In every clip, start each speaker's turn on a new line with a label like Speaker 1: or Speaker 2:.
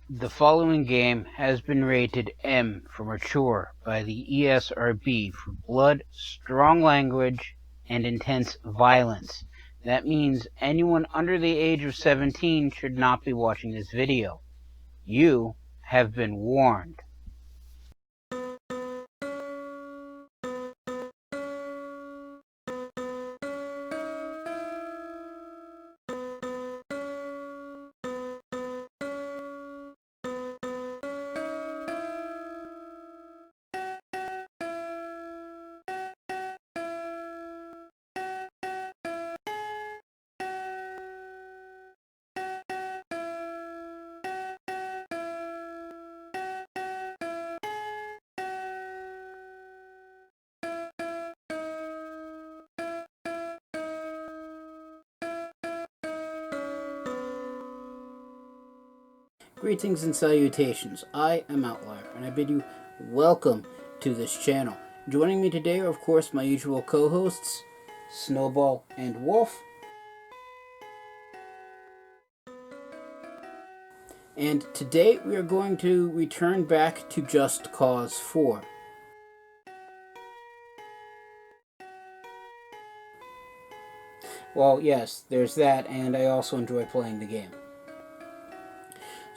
Speaker 1: The following game has been rated M for mature by the ESRB for blood, strong language, and intense violence. That means anyone under the age of 17 should not be watching this video. You have been warned. Greetings and salutations. I am Outlier, and I bid you welcome to this channel. Joining me today are, of course, my usual co-hosts, Snowball and Wolf. And today we are going to return back to Just Cause 4. Well, yes, there's that, and I also enjoy playing the game.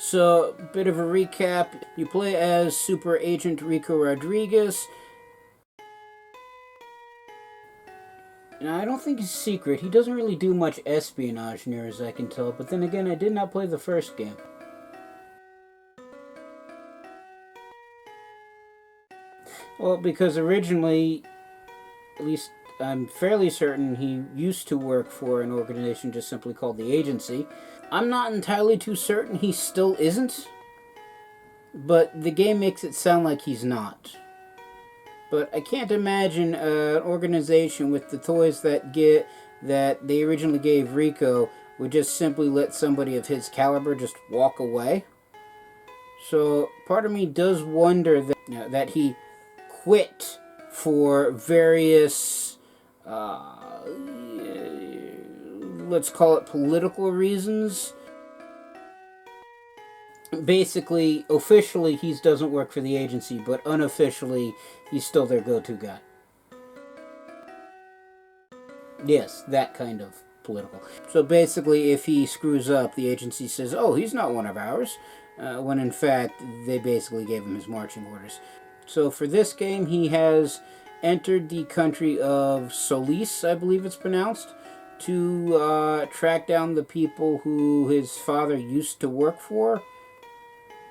Speaker 1: So, bit of a recap. You play as Super Agent Rico Rodriguez. Now, I don't think he's secret. He doesn't really do much espionage, near as I can tell. But then again, I did not play the first game. Well, because originally, at least I'm fairly certain he used to work for an organization just simply called the Agency. I'm not entirely too certain he still isn't, but the game makes it sound like he's not. But I can't imagine an organization with the toys that they originally gave Rico would just simply let somebody of his caliber just walk away. So part of me does wonder that he quit for various, let's call it political reasons. Basically, officially, he doesn't work for the agency, but unofficially, he's still their go-to guy. Yes, that kind of political. So basically, if he screws up, the agency says, oh, he's not one of ours, when in fact, they basically gave him his marching orders. So for this game, he has entered the country of Solis, I believe it's pronounced, to track down the people who his father used to work for.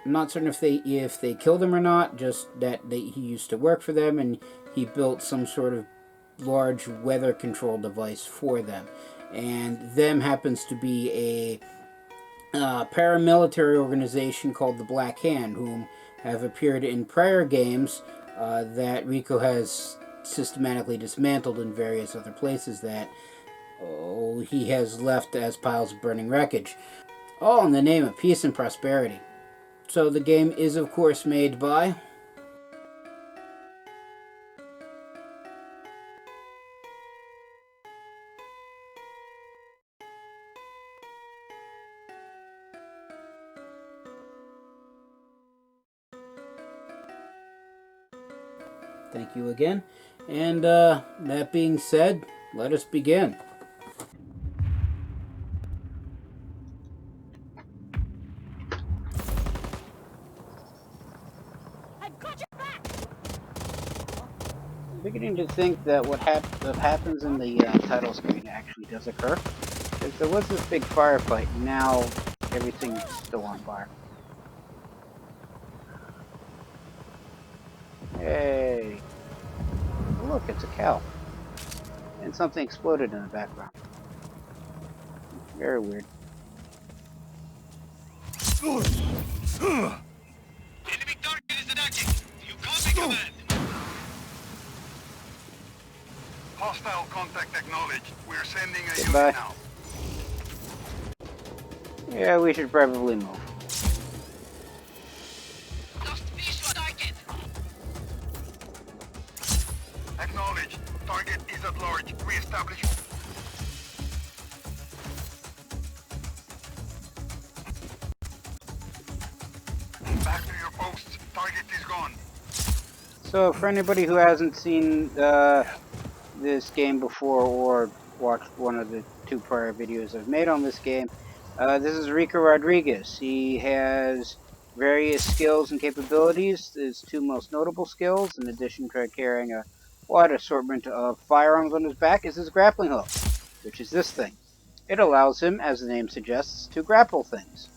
Speaker 1: I'm not certain if they killed him or not, just that he used to work for them, and he built some sort of large weather control device for them. And them happens to be a paramilitary organization called the Black Hand, whom have appeared in prior games that Rico has systematically dismantled in various other places that he has left as piles of burning wreckage. All in the name of peace and prosperity. So the game is, of course, made by Thank you again. And that being said, let us begin. I'm beginning to think that what happens in the title screen actually does occur. Because there was this big firefight, and now everything's still on fire. Hey! Look, it's a cow. And something exploded in the background. Very weird.
Speaker 2: Enemy target is attacking. You copy, command.
Speaker 3: Hostile contact acknowledged. We're sending a
Speaker 1: Goodbye.
Speaker 3: unit now.
Speaker 1: Yeah, we should probably move.
Speaker 2: Lost visual target.
Speaker 3: Acknowledged. Target is at large. Re-establish. Back to your posts. Target is gone.
Speaker 1: So for anybody who hasn't seen this game before or watched one of the 2 prior videos I've made on this game, this is Rico Rodriguez. He has various skills and capabilities. His 2 most notable skills, in addition to carrying a wide assortment of firearms on his back, is his grappling hook, which is this thing. It allows him, as the name suggests, to grapple things.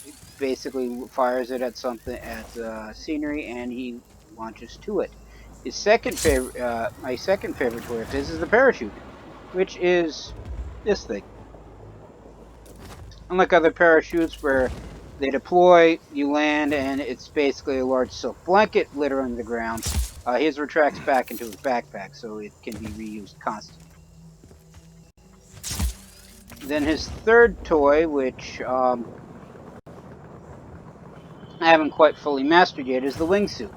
Speaker 1: He basically fires it at something, at scenery, and he launches to it. His second favorite, my second favorite toy of his is the parachute, which is this thing. Unlike other parachutes where they deploy, you land, and it's basically a large silk blanket littering the ground, his retracts back into his backpack, so it can be reused constantly. Then his third toy, which I haven't quite fully mastered yet, is the wingsuit,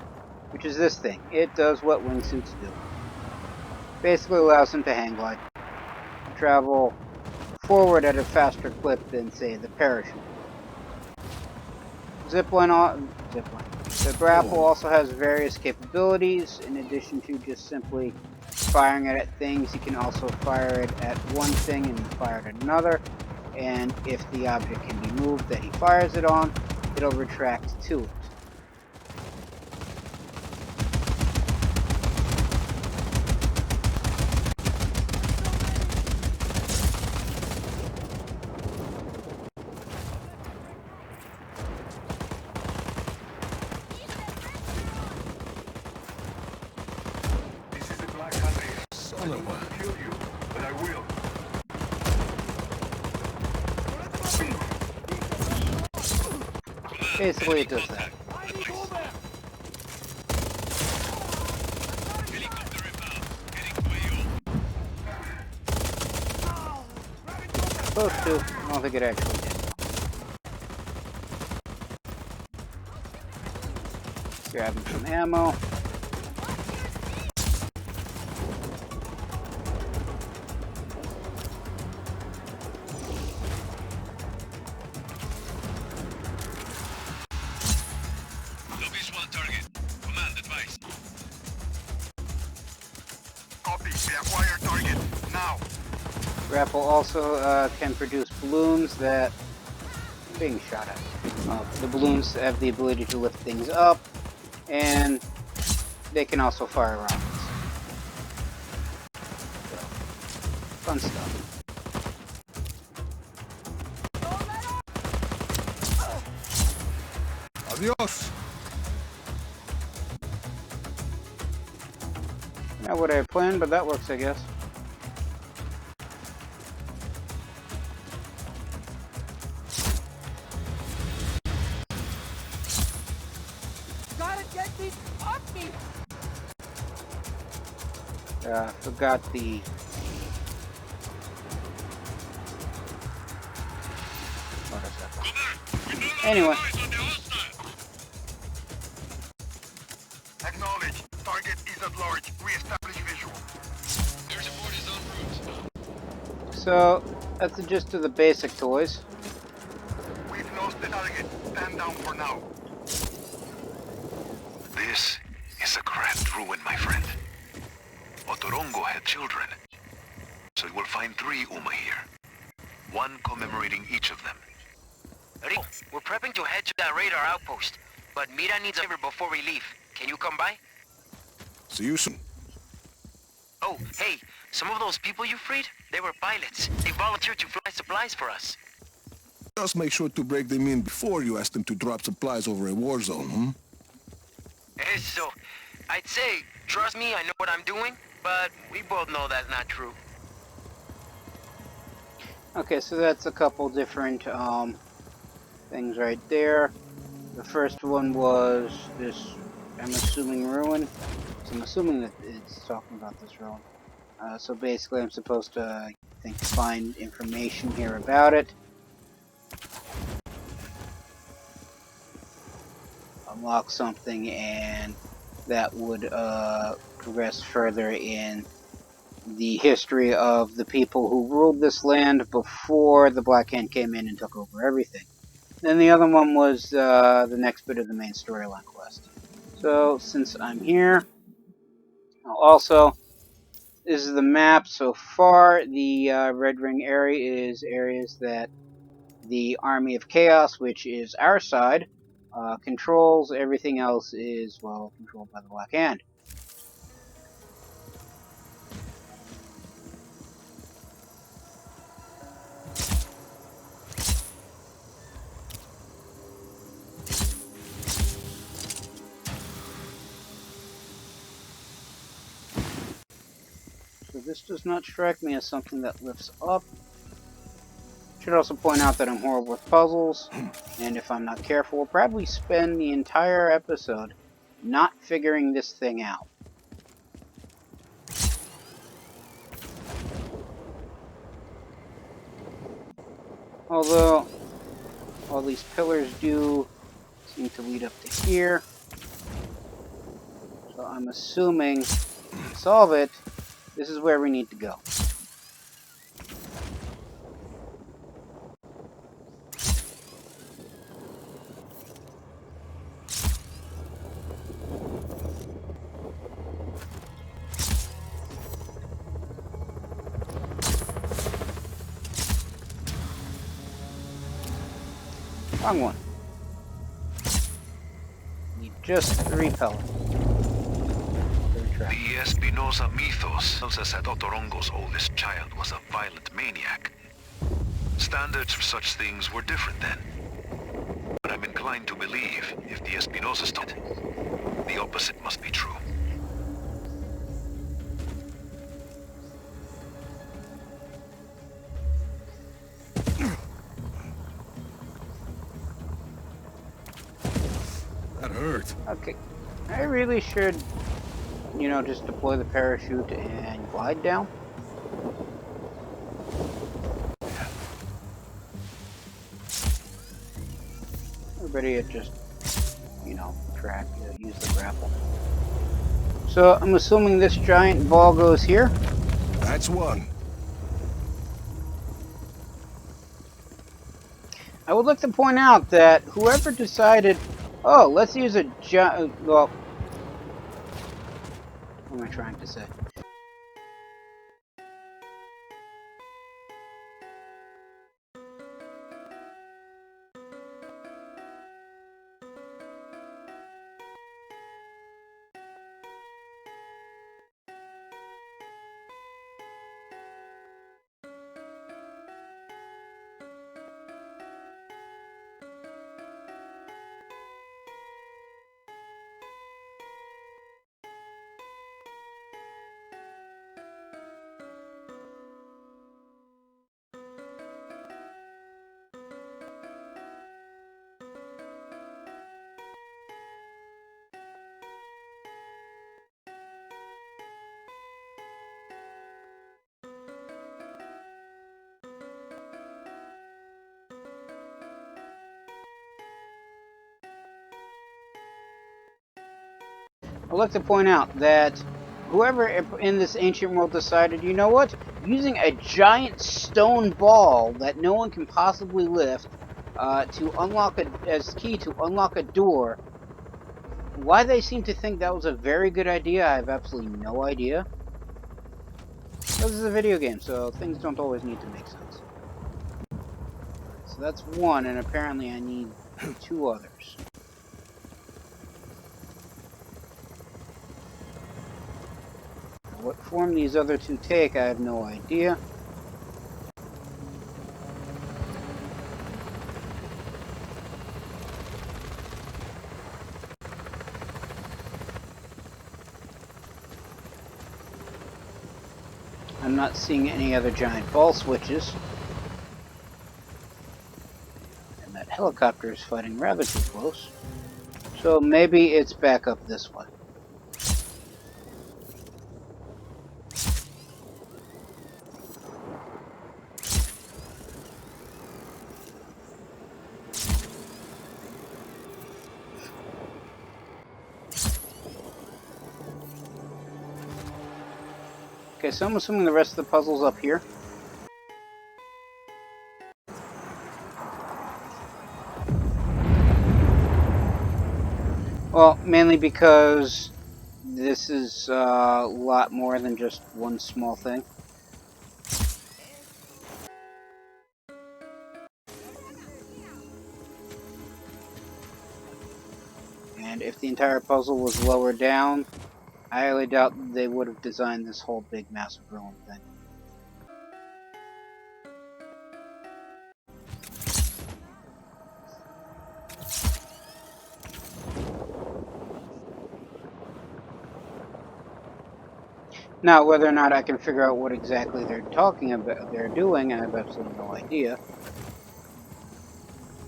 Speaker 1: which is this thing. It does what wingsuits do. Basically allows him to hang glide, travel forward at a faster clip than, say, the parachute. Zipline. The grapple also has various capabilities. In addition to just simply firing it at things, you can also fire it at one thing and fire it at another. And if the object can be moved that he fires it on, it'll retract to it.
Speaker 3: This is a black country. I don't want to kill you, but I will.
Speaker 1: Basically, it does that.
Speaker 2: Helicopter inbound. Heading to AO.
Speaker 1: Supposed to. I don't think it actually did. Grabbing some ammo.
Speaker 2: No visual target. Command advice.
Speaker 3: Copy. We acquire target. Now.
Speaker 1: Grapple also can produce balloons that being shot at. The balloons have the ability to lift things up, and they can also fire rockets. So, fun stuff.
Speaker 3: Adios.
Speaker 1: Not what I had planned, but that works, I guess.
Speaker 4: Gotta get these off me!
Speaker 1: Forgot the... Anyway.
Speaker 3: Acknowledge. Target is at large. Re-establish visual.
Speaker 2: Air support is en route.
Speaker 1: So, that's the gist of the basic toys.
Speaker 3: We've lost the target. Stand down for now.
Speaker 5: This is a grand ruin, my friend. Otorongo had children, so you will find 3 Uma here. One commemorating each of them.
Speaker 6: Rico, we're prepping to head to that radar outpost, but Mira needs a favor before we leave. Can you come by?
Speaker 5: See you soon.
Speaker 6: Oh, hey, some of those people you freed, they were pilots. They volunteered to fly supplies for us.
Speaker 7: Just make sure to break them in before you ask them to drop supplies over a war zone, hmm?
Speaker 6: So, I'd say, trust me, I know what I'm doing, but we both know that's not true.
Speaker 1: Okay, so that's a couple different things right there. The first one was this, I'm assuming, ruin. So I'm assuming that it's talking about this ruin. So basically I'm supposed to, I think, find information here about it. Unlock something, and that would progress further in the history of the people who ruled this land before the Black Hand came in and took over everything. Then the other one was the next bit of the main storyline quest. So since I'm here, also, this is the map so far. The red ring area is areas that the Army of Chaos, which is our side, controls. Everything else is, well, controlled by the Black Hand. So this does not strike me as something that lifts up. Should also point out that I'm horrible with puzzles, and if I'm not careful, we'll probably spend the entire episode not figuring this thing out. Although, all these pillars do seem to lead up to here. So I'm assuming to solve it, this is where we need to go. Wrong one. Need just 3 pellets.
Speaker 5: The Espinosa mythos tells us that Otorongo's oldest child was a violent maniac. Standards for such things were different then. But I'm inclined to believe if the Espinosas taught, the opposite must be true.
Speaker 7: That hurt.
Speaker 1: Okay, I really should, you know, just deploy the parachute and glide down. Everybody had just, you know, use the grapple. So I'm assuming this giant ball goes here.
Speaker 7: That's one.
Speaker 1: I would like to point out that whoever decided, oh, let's use a giant, well, what am I trying to say? I'd like to point out that whoever in this ancient world decided, you know what, using a giant stone ball that no one can possibly lift to unlock as key to unlock a door, why they seem to think that was a very good idea, I have absolutely no idea. This is a video game, so things don't always need to make sense. So that's one, and apparently I need 2 others. What form these other 2 take, I have no idea. I'm not seeing any other giant ball switches. And that helicopter is fighting rather too close. So maybe it's back up this way. Okay, so I'm assuming the rest of the puzzle's up here. Well, mainly because this is a lot more than just one small thing. And if the entire puzzle was lower down, I highly doubt they would have designed this whole big massive ruin thing. Now, whether or not I can figure out what exactly they're talking about, they're doing, I have absolutely no idea.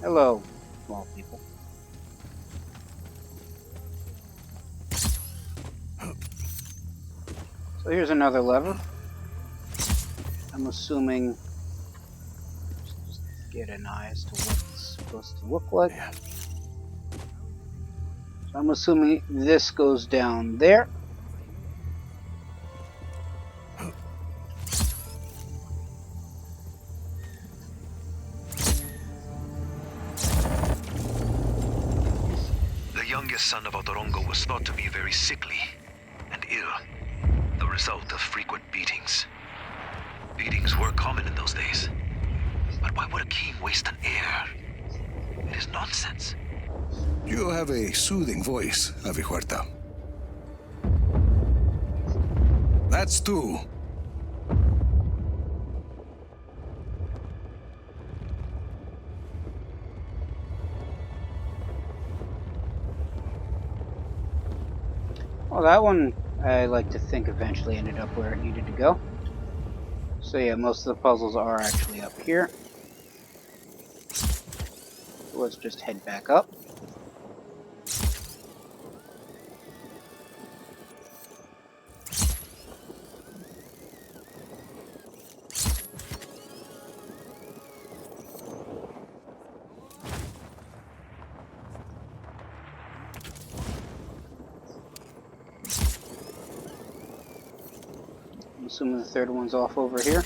Speaker 1: Hello, small people. So here's another lever. I'm assuming, just get an eye as to what it's supposed to look like. So I'm assuming this goes down there.
Speaker 5: The youngest son of Otorongo was thought to be very sickly and ill, the result of frequent beatings. Beatings were common in those days. But why would a king waste an heir? It is nonsense.
Speaker 7: You have a soothing voice, Avihuerta. That's two.
Speaker 1: Well, that one, I like to think, eventually ended up where it needed to go. So yeah, most of the puzzles are actually up here. So let's just head back up. I'm assuming the third one's off over here.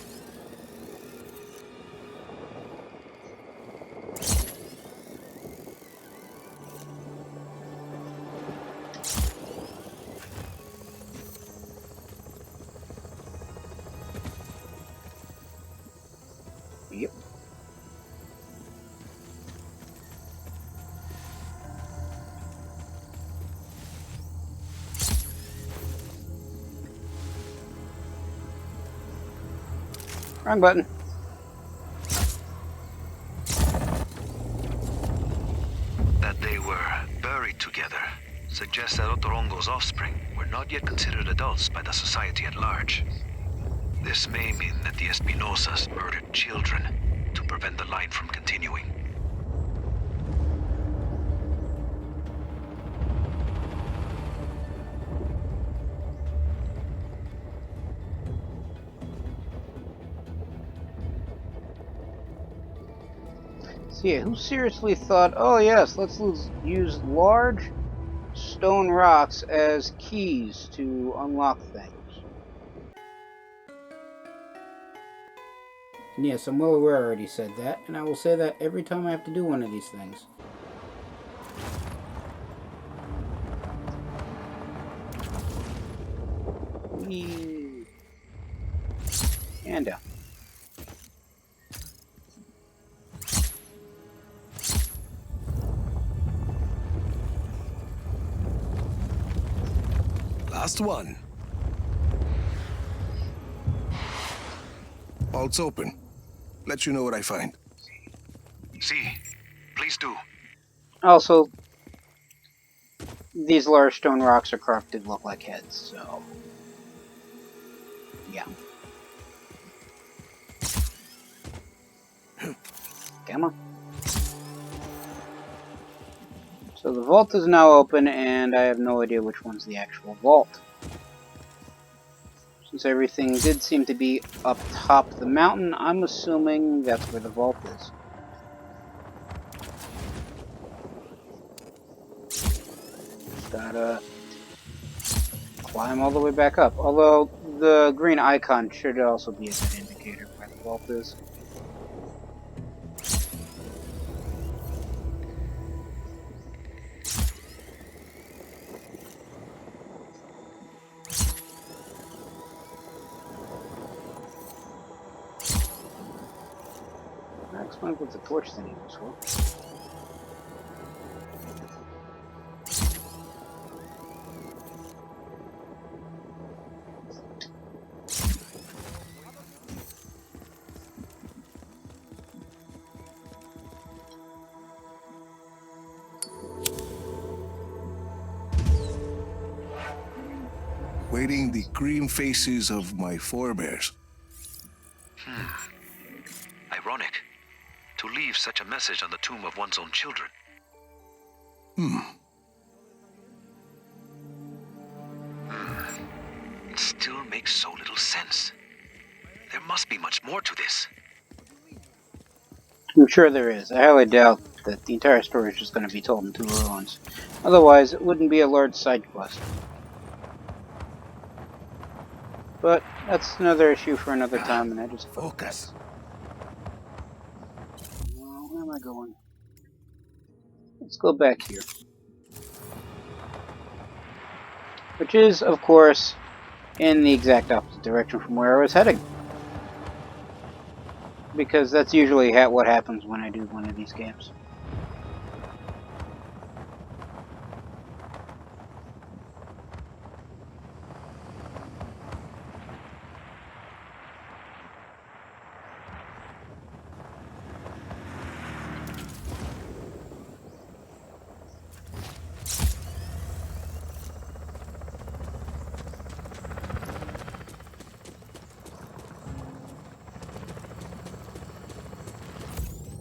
Speaker 1: Yep. Wrong button.
Speaker 5: That they were buried together suggests that Otorongo's offspring were not yet considered adults by the society at large. This may mean that the Espinosas murdered children to prevent the line from continuing.
Speaker 1: So yeah, who seriously thought, oh yes, let's use large stone rocks as keys to unlock things? Yes, I'm well aware I already said that, and I will say that every time I have to do one of these things. Whee. And down.
Speaker 7: Last one. Vault's open. Let you know what I find.
Speaker 5: See, please do.
Speaker 1: Also, these large stone rocks are carved to look like heads, so yeah. Come on. So the vault is now open, and I have no idea which one's the actual vault. Since everything did seem to be up top the mountain, I'm assuming that's where the vault is. Gotta climb all the way back up. Although the green icon should also be a good indicator of where the vault is. explains what the torch thing was for.
Speaker 7: Waiting the green faces of my forebears.
Speaker 5: Ironic. To leave such a message on the tomb of one's own children. It still makes so little sense. There must be much more to this.
Speaker 1: I'm sure there is. I highly doubt that the entire story is just going to be told in 2 ruins. Otherwise, it wouldn't be a large side quest. But that's another issue for another time, and I just
Speaker 7: Focus.
Speaker 1: Well, where am I going? Let's go back here. Which is, of course, in the exact opposite direction from where I was heading. Because that's usually what happens when I do one of these games.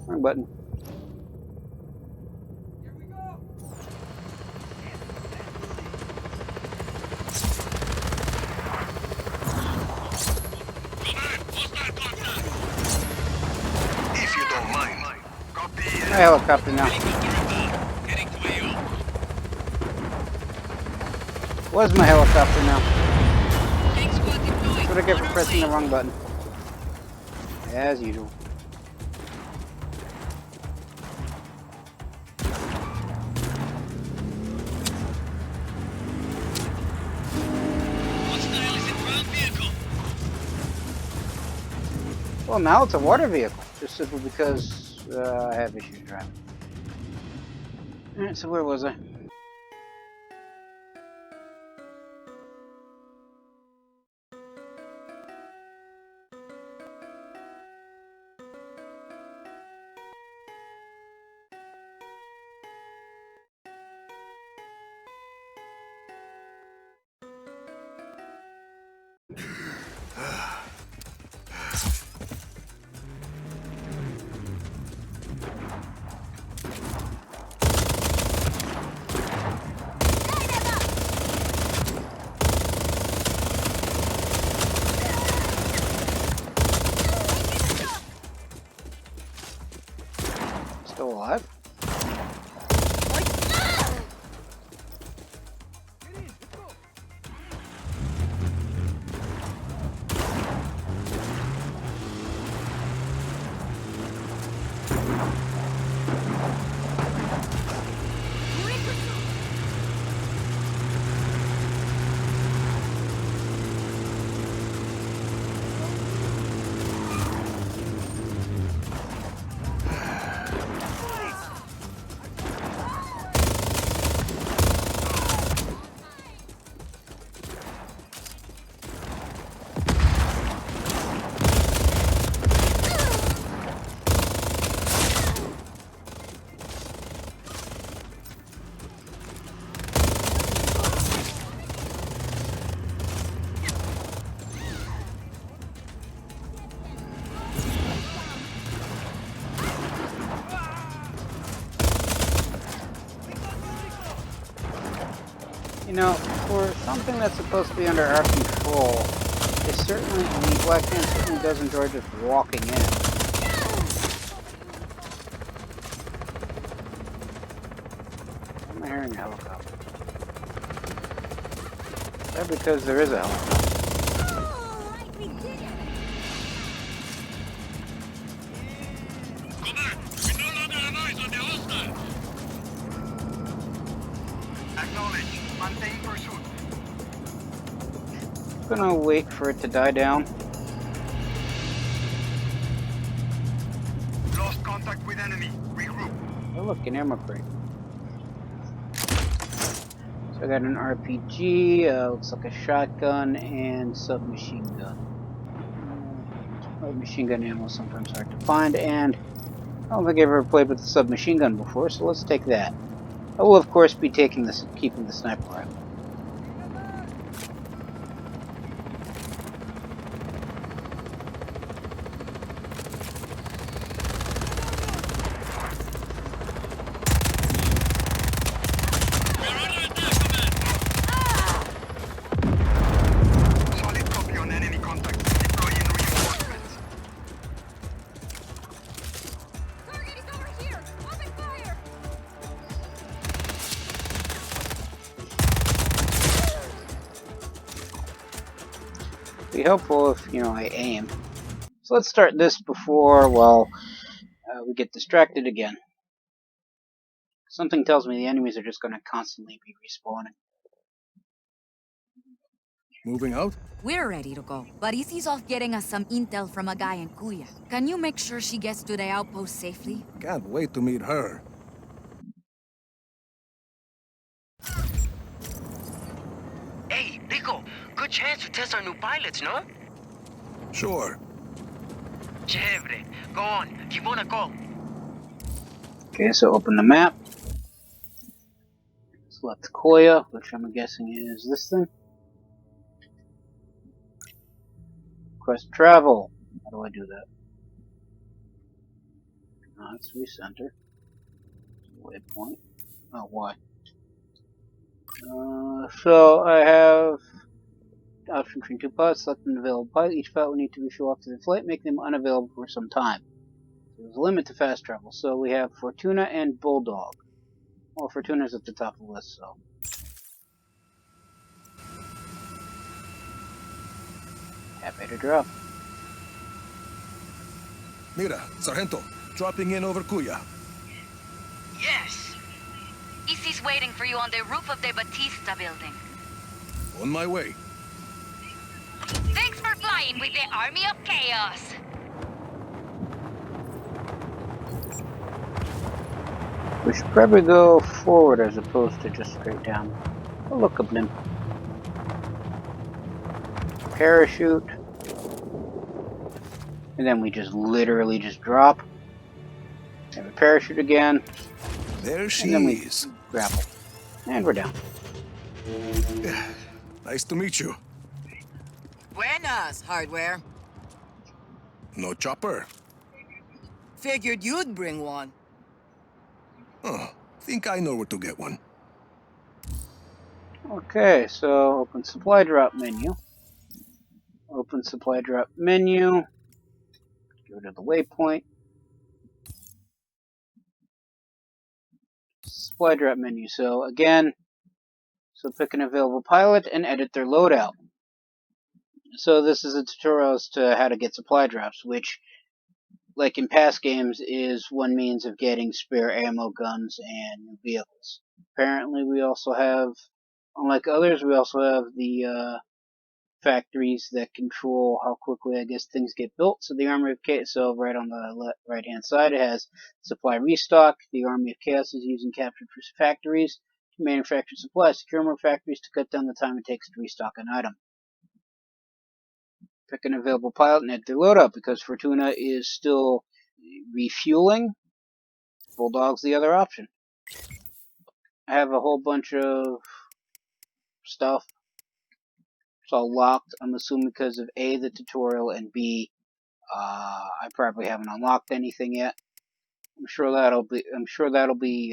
Speaker 1: Wrong button.
Speaker 7: If you don't mind.
Speaker 1: My helicopter now.
Speaker 2: Heading to AO.
Speaker 1: Was my helicopter now.
Speaker 2: Tank squad deployed.
Speaker 1: That's what I get for pressing the wrong button. As usual.
Speaker 2: Hostile is in ground vehicle.
Speaker 1: Well, now it's a water vehicle. Just simply because I have issues driving. Alright, so where was I? Still alive? You know, for something that's supposed to be under our control, the Black Man certainly does enjoy just walking in. Why am I hearing a helicopter? Is that because there is a helicopter?
Speaker 2: Command, we no longer have eyes on the hostile.
Speaker 3: Acknowledge. Maintain pursuit.
Speaker 1: I'm gonna wait for it to die down.
Speaker 3: Lost contact. Contact with enemy. Regroup.
Speaker 1: Oh look, an ammo crate. So I got an RPG, looks like a shotgun, and submachine gun. Machine gun ammo is sometimes hard to find, and I don't think I've ever played with the submachine gun before, so let's take that. I will of course be keeping the sniper rifle.
Speaker 3: Solid copy on enemy contact. Deploying reinforcements.
Speaker 4: Target is over here! Open fire!
Speaker 1: Be helpful if, I aim. So let's start this before, we get distracted again. Something tells me the enemies are just going to constantly be respawning.
Speaker 7: Moving out?
Speaker 4: We're ready to go, but Izzy's off getting us some intel from a guy in Kuya. Can you make sure she gets to the outpost safely?
Speaker 7: Can't wait to meet her.
Speaker 6: Hey, Rico, good chance to test our new pilots, no?
Speaker 7: Sure.
Speaker 6: Chévere. Go on, give one a call.
Speaker 1: Okay, so open the map. Select Koya, which I'm guessing is this thing. Request travel. How do I do that? Let's recenter. Waypoint. Oh, why? So I have option between two pilots. Select an available pilot. Each pilot will need to be show off to the flight, making them unavailable for some time. So there's a limit to fast travel. So we have Fortuna and Bulldog. Well, Fortuna's at the top of the list, so. Happy to drop.
Speaker 7: Mira, Sargento, dropping in over Kuya.
Speaker 6: Yes.
Speaker 4: Izzy's waiting for you on the roof of the Batista building.
Speaker 7: On my way.
Speaker 4: Thanks for flying with the Army of Chaos!
Speaker 1: We should probably go forward as opposed to just straight down. Oh, look, a blimp. Parachute. And then we just literally just drop. Have a parachute again.
Speaker 7: There she
Speaker 1: And then we
Speaker 7: is.
Speaker 1: grapple. And we're down.
Speaker 7: Nice to meet you.
Speaker 8: Buenas, hardware.
Speaker 7: No chopper.
Speaker 8: Figured you'd bring one.
Speaker 7: Oh, think I know where to get one.
Speaker 1: Okay, so open supply drop menu. Open supply drop menu. Go to the waypoint. Supply drop menu. So again, pick an available pilot and edit their loadout. So this is a tutorial as to how to get supply drops, which, like in past games, is one means of getting spare ammo, guns, and new vehicles. Apparently we also have, unlike others, we also have the factories that control how quickly, I guess, things get built. So the Army of Chaos, so right on the right-hand side, it has supply restock. The Army of Chaos is using captured factories to manufacture supplies. Secure more factories to cut down the time it takes to restock an item. Pick an available pilot and edit their loadout, because Fortuna is still refueling. Bulldog's the other option. I have a whole bunch of stuff. It's all locked, I'm assuming because of A, the tutorial, and B, I probably haven't unlocked anything yet. I'm sure that'll be,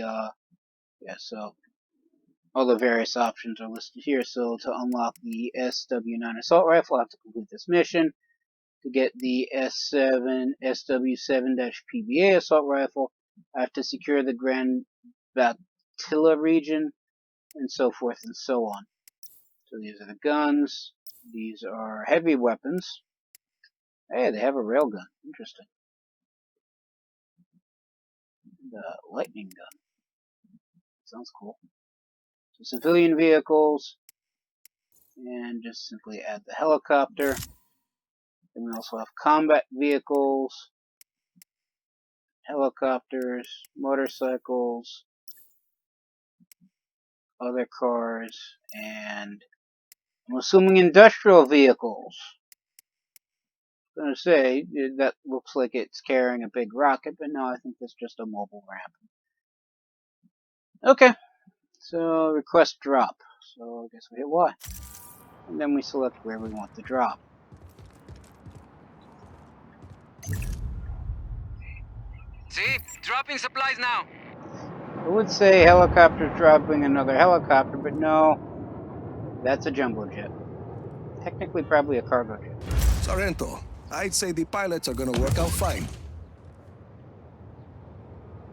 Speaker 1: yeah, so all the various options are listed here. So to unlock the SW9 assault rifle, I have to complete this mission. To get the SW7-PBA assault rifle, I have to secure the Grand Batilla region, and so forth and so on. So these are the guns. These are heavy weapons. Hey, they have a railgun. Interesting. The lightning gun. Sounds cool. So civilian vehicles. And just simply add the helicopter. Then we also have combat vehicles. helicopters, motorcycles, other cars, and I'm assuming industrial vehicles. I was gonna say, that looks like it's carrying a big rocket, but no, I think that's just a mobile ramp. Okay, so request drop. So I guess we hit Y. And then we select where we want the drop.
Speaker 6: See? Dropping supplies now.
Speaker 1: I would say helicopter dropping another helicopter, but no, that's a jumbo jet. Technically, probably a cargo jet.
Speaker 7: Sorrento, I'd say the pilots are gonna work out fine.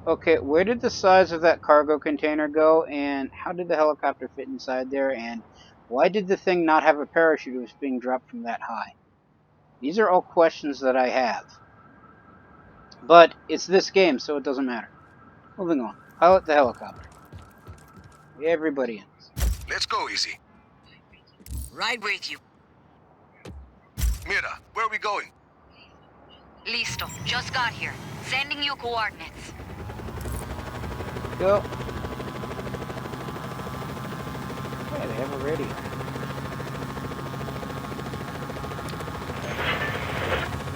Speaker 1: Okay, where did the size of that cargo container go, and how did the helicopter fit inside there, and why did the thing not have a parachute if it was being dropped from that high? These are all questions that I have. But it's this game, so it doesn't matter. Moving on. Pilot the helicopter. Everybody in.
Speaker 7: Let's go, Easy.
Speaker 8: Right with you.
Speaker 7: Mira, where are we going?
Speaker 4: Listo. Just got here. Sending you coordinates.
Speaker 1: Go. Yeah, they have a radio.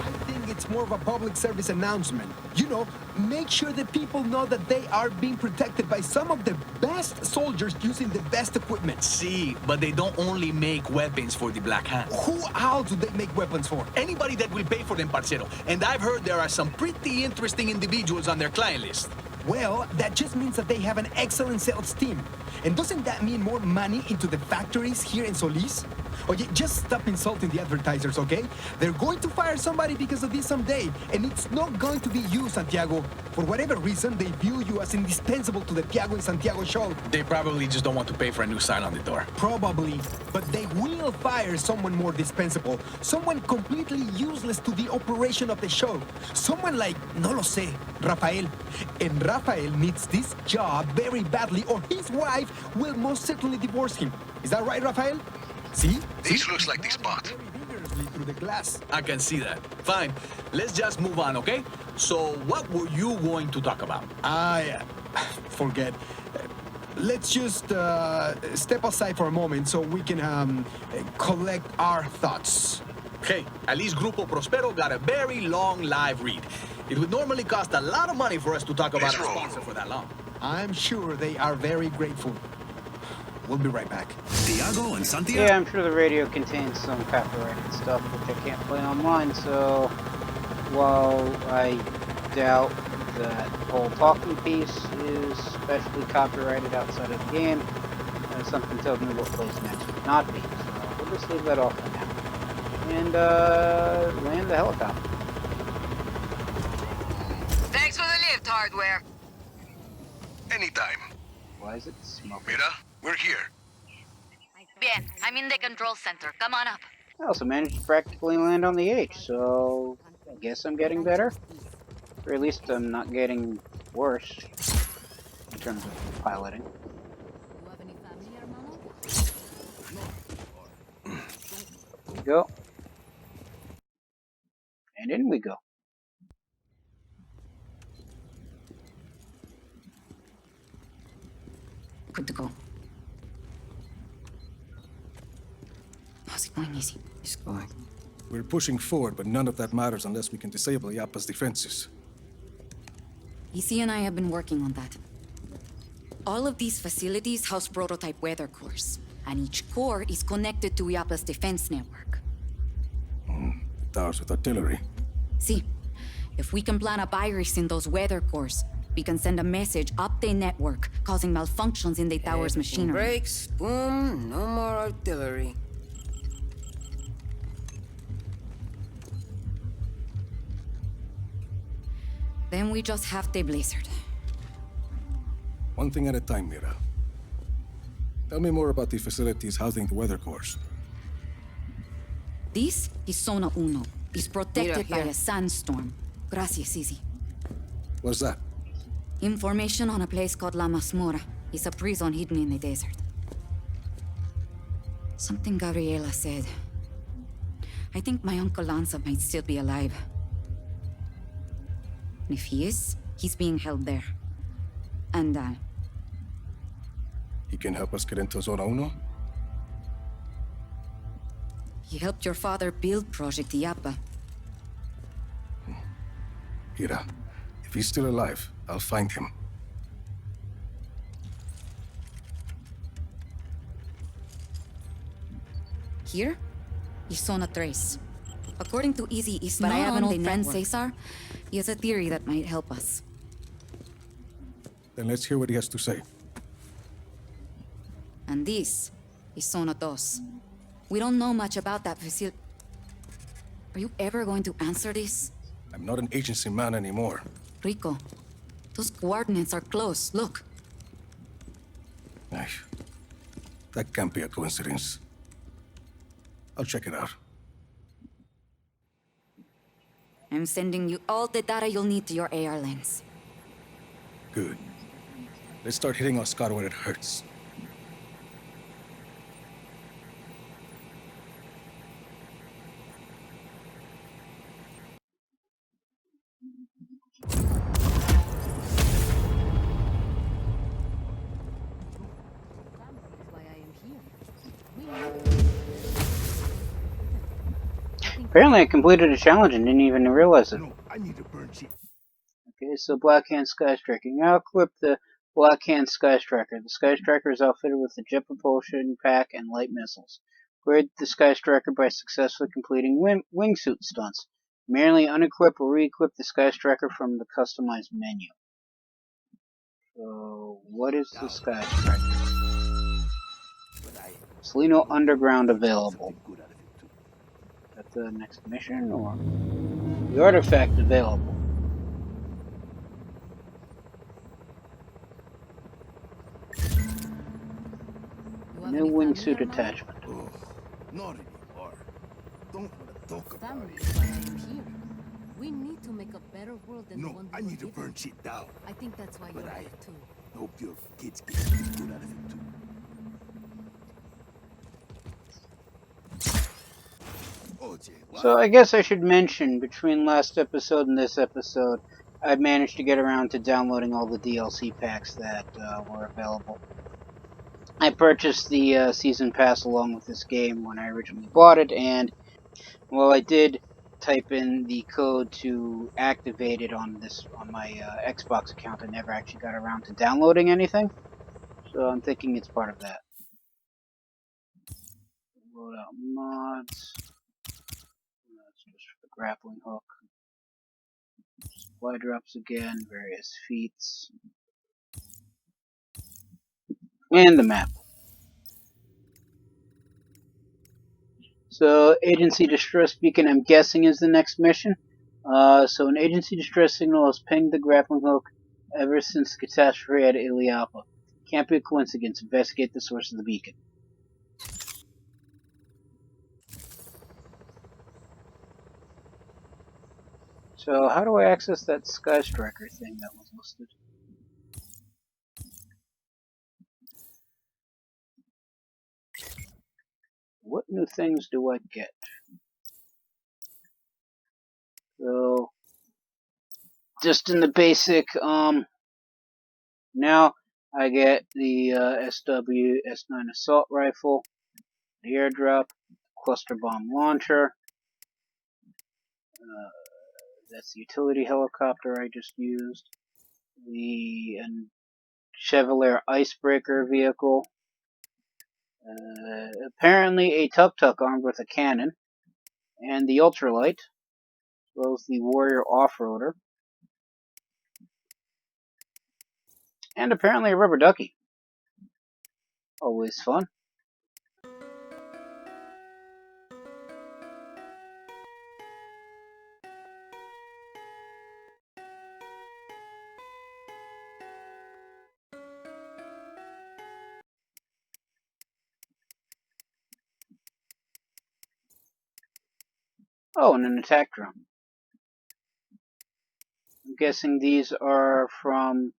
Speaker 9: I think it's more of a public service announcement. You know, make sure the people know that they are being protected by some of the best soldiers using the best equipment.
Speaker 10: See, but they don't only make weapons for the Black Hand.
Speaker 9: Who else do they make weapons for?
Speaker 10: Anybody that will pay for them, parcero. And I've heard there are some pretty interesting individuals on their client list.
Speaker 9: Well, that just means that they have an excellent sales team. And doesn't that mean more money into the factories here in Solis? Oh, yeah, just stop insulting the advertisers, okay? They're going to fire somebody because of this someday, and it's not going to be you, Santiago. For whatever reason, they view you as indispensable to the Tiago and Santiago show.
Speaker 10: They probably just don't want to pay for a new sign on the door.
Speaker 9: Probably, but they will fire someone more dispensable, someone completely useless to the operation of the show. Someone like, no lo sé, Rafael. And Rafael needs this job very badly, or his wife will most certainly divorce him. Is that right, Rafael? See?
Speaker 7: This looks like the spot.
Speaker 9: Very vigorously through the glass.
Speaker 10: I can see that. Fine. Let's just move on, okay? So, what were you going to talk about?
Speaker 9: Forget. Let's just step aside for a moment so we can collect our thoughts.
Speaker 10: Hey, at least Grupo Prospero got a very long live read. It would normally cost a lot of money for us to talk about a sponsor for that long.
Speaker 9: I'm sure they are very grateful. We'll be right back.
Speaker 10: Tiago and Santiago?
Speaker 1: Yeah, I'm sure the radio contains some copyrighted stuff which I can't play online, so while I doubt that whole talking piece is specially copyrighted outside of the game, something tells me what plays next would not be, so we'll just leave that off for now. And land the helicopter.
Speaker 8: Thanks for the lift, Hardware.
Speaker 7: Anytime.
Speaker 1: Why is it smoking?
Speaker 7: Mira, we're here.
Speaker 4: Bien. I'm in the control center. Come on up.
Speaker 1: I also managed to practically land on the H, so I guess I'm getting better. Or at least I'm not getting worse in terms of piloting. There we go. And in we go.
Speaker 4: Good to go. How's it going, Easy? Just go ahead.
Speaker 7: We're pushing forward, but none of that matters unless we can disable Yapa's defenses.
Speaker 4: Easy and I have been working on that. All of these facilities house prototype weather cores, and each core is connected to IAPA's defense network.
Speaker 7: Towers with artillery.
Speaker 4: See, if we can plant a virus in those weather cores, we can send a message up the network, causing malfunctions in the tower's machinery.
Speaker 8: Breaks, boom, no more artillery.
Speaker 4: Then we just have the blizzard.
Speaker 7: One thing at a time, Mira. Tell me more about the facilities housing the weather cores.
Speaker 4: This is Zona Uno. It's protected by
Speaker 8: Here.
Speaker 4: a sandstorm. Gracias, Easy.
Speaker 7: What's that?
Speaker 4: Information on a place called La Masmora. It's a prison hidden in the desert. Something Gabriela said. I think my Uncle Lanza might still be alive. And if he is, He's being held there. And,
Speaker 7: He can help us get into Zona Uno?
Speaker 4: he helped your father build Project Iapa.
Speaker 7: Ira, if he's still alive, I'll find him.
Speaker 4: Here is Zona Trace. According to Easy East, but I have an old friend, Cesar. He has a theory that might help us.
Speaker 7: Then let's hear what he has to say.
Speaker 4: And this is Zona Dos. We don't know much about that facility. Are you ever going to answer this?
Speaker 7: I'm not an agency man anymore.
Speaker 4: Rico, those coordinates are close. Look.
Speaker 7: Ay, that can't be a coincidence. I'll check it out.
Speaker 4: I'm sending you all the data you'll need to your AR lens.
Speaker 7: Good. Let's start hitting Oscar where it hurts.
Speaker 1: Apparently I completed a challenge and didn't even realize it.
Speaker 3: No, I need to burn shit.
Speaker 1: Okay, so Blackhand Sky Striker. Now equip the Blackhand Sky Striker. The Sky Striker is outfitted with a jet propulsion pack and light missiles. Upgrade the Sky Striker by successfully completing wingsuit stunts. Merely unequip or re-equip the Sky Striker from the customized menu. So, what is the Sky Striker? Salino Underground available. At the next mission, or the artifact available. New wingsuit attachment.
Speaker 3: Oh, not anymore. Don't want to talk about
Speaker 11: Family
Speaker 3: it.
Speaker 11: is why I'm here. We need to make a better world than the
Speaker 3: No,
Speaker 11: one
Speaker 3: I
Speaker 11: we
Speaker 3: need to
Speaker 11: were
Speaker 3: burn
Speaker 11: given.
Speaker 3: shit down.
Speaker 11: I think that's why
Speaker 3: But
Speaker 11: you're
Speaker 3: I
Speaker 11: here too.
Speaker 3: hope your kids get something good out of it too.
Speaker 1: So I guess I should mention, between last episode and this episode, I've managed to get around to downloading all the DLC packs that were available. I purchased the season pass along with this game when I originally bought it, and well, I did type in the code to activate it on my Xbox account. I never actually got around to downloading anything, so I'm thinking it's part of that. Load out mods. That's just for the grappling hook. Supply drops again, various feats, and the map. So, Agency Distress Beacon, I'm guessing, is the next mission. So an Agency Distress Signal has pinged the grappling hook ever since the catastrophe at Iliapa. Can't be a coincidence. Investigate the source of the beacon. So, how do I access that Sky Striker thing that was listed? What new things do I get? So, just in the basic, now I get the SW S9 assault rifle, the airdrop, cluster bomb launcher. That's the utility helicopter I just used. The Chevalier icebreaker vehicle. Apparently a tuk-tuk armed with a cannon. And the ultralight. As well as the warrior off-roader. And apparently a rubber ducky. Always fun. Oh, and an attack drone. I'm guessing these are from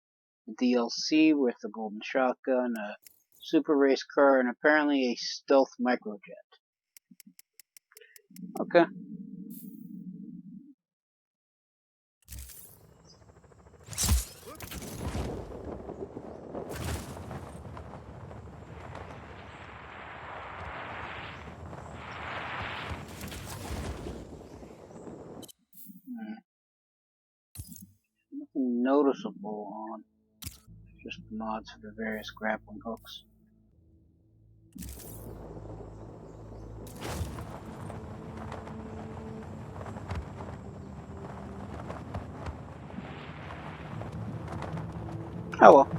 Speaker 1: the DLC with the golden shotgun, a super race car, and apparently a stealth microjet. Okay. noticeable on just the mods for the various grappling hooks. Oh well.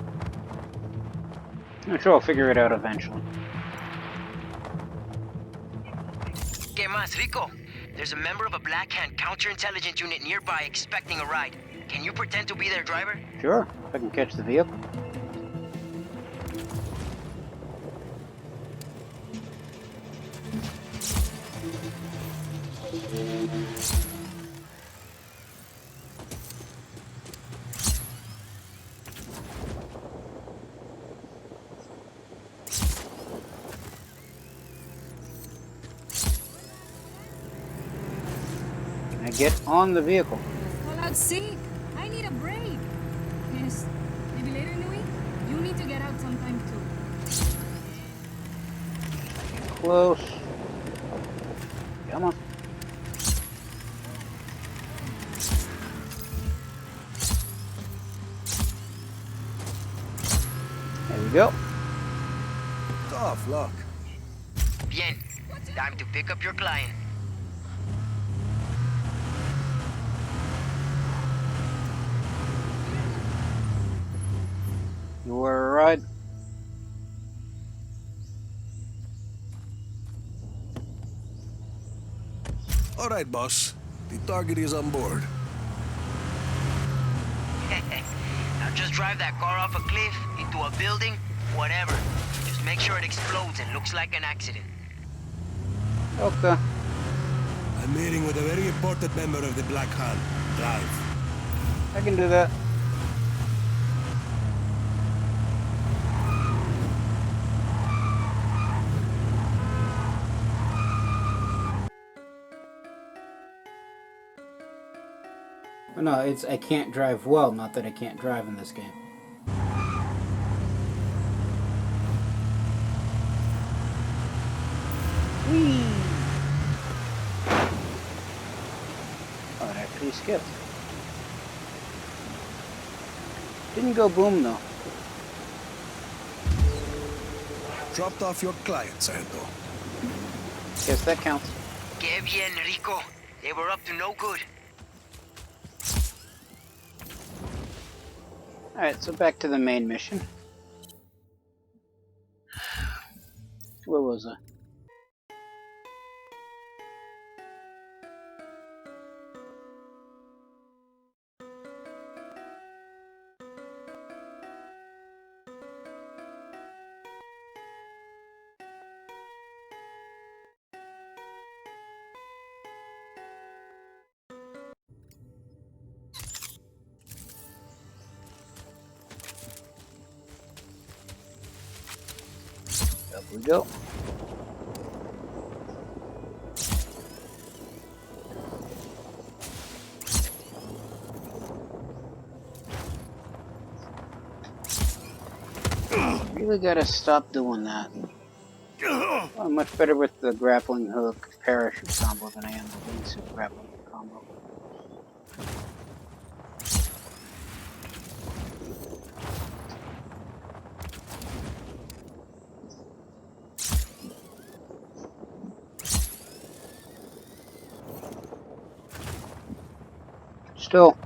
Speaker 1: I'm sure I'll figure it out eventually.
Speaker 6: ¿Qué más, Rico? There's a member of a Black Hand counterintelligence unit nearby expecting a ride. Can you pretend to be their driver?
Speaker 1: Sure, if I can catch the vehicle. Can I get on the vehicle?
Speaker 11: Call out sick. I need a break. Yes. Maybe later in the week? You need to get out sometime too.
Speaker 1: Close. Come on. There we go.
Speaker 7: Tough luck.
Speaker 6: Bien. Time to pick up your client.
Speaker 1: You were right.
Speaker 7: All right, boss. The target is on board.
Speaker 6: Now just drive that car off a cliff, into a building, whatever. Just make sure it explodes and looks like an accident.
Speaker 1: Okay.
Speaker 7: I'm meeting with a very important member of the Black Hand. Drive.
Speaker 1: I can do that. No, it's I can't drive well, not that I can't drive in this game. Whee! Oh, it actually skipped. Didn't go boom though.
Speaker 7: Dropped off your client, Santo.
Speaker 1: Guess that counts.
Speaker 6: Que bien, Rico. They were up to no good.
Speaker 1: Alright, so back to the main mission. Where was I? Up we go. Really gotta stop doing that. I'm much better with the grappling hook parachute combo than I am the wingsuit grappling hook combo. Still.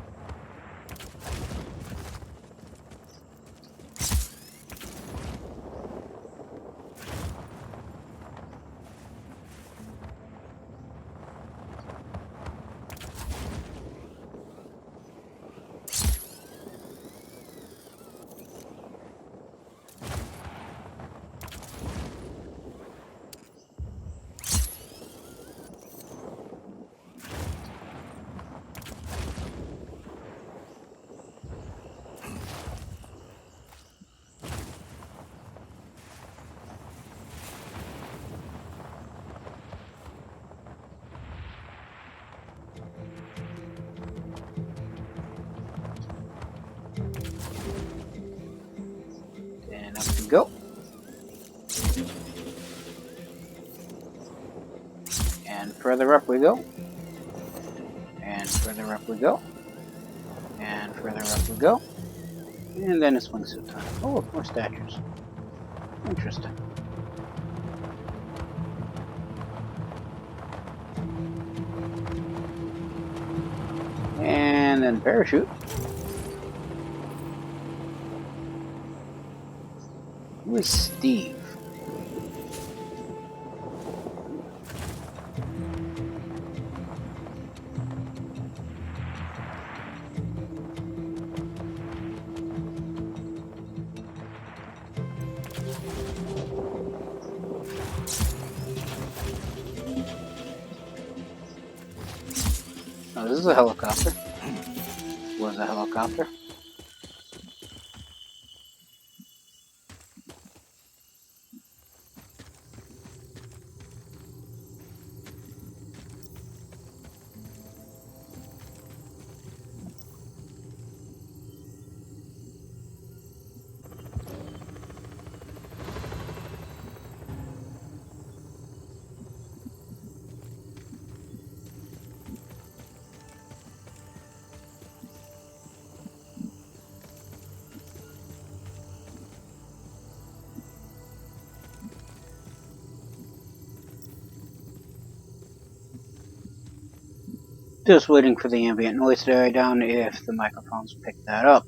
Speaker 1: And up we go. And further up we go. And further up we go. And further up we go. And then it's wingsuit time. Oh, more statues. Interesting. And then parachute. Who is Steve? Oh, this is a helicopter. Was a helicopter. Just waiting for the ambient noise to die down if the microphones pick that up.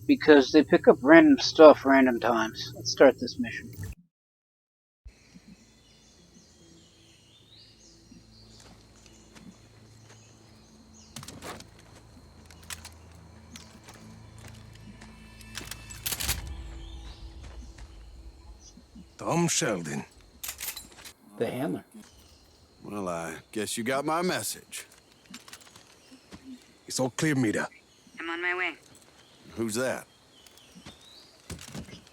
Speaker 1: Because they pick up random stuff random times. Let's start this mission.
Speaker 7: Tom Sheldon.
Speaker 1: The handler.
Speaker 12: Well, I guess you got my message.
Speaker 7: It's all clear, Mira.
Speaker 8: I'm on my way.
Speaker 12: Who's that?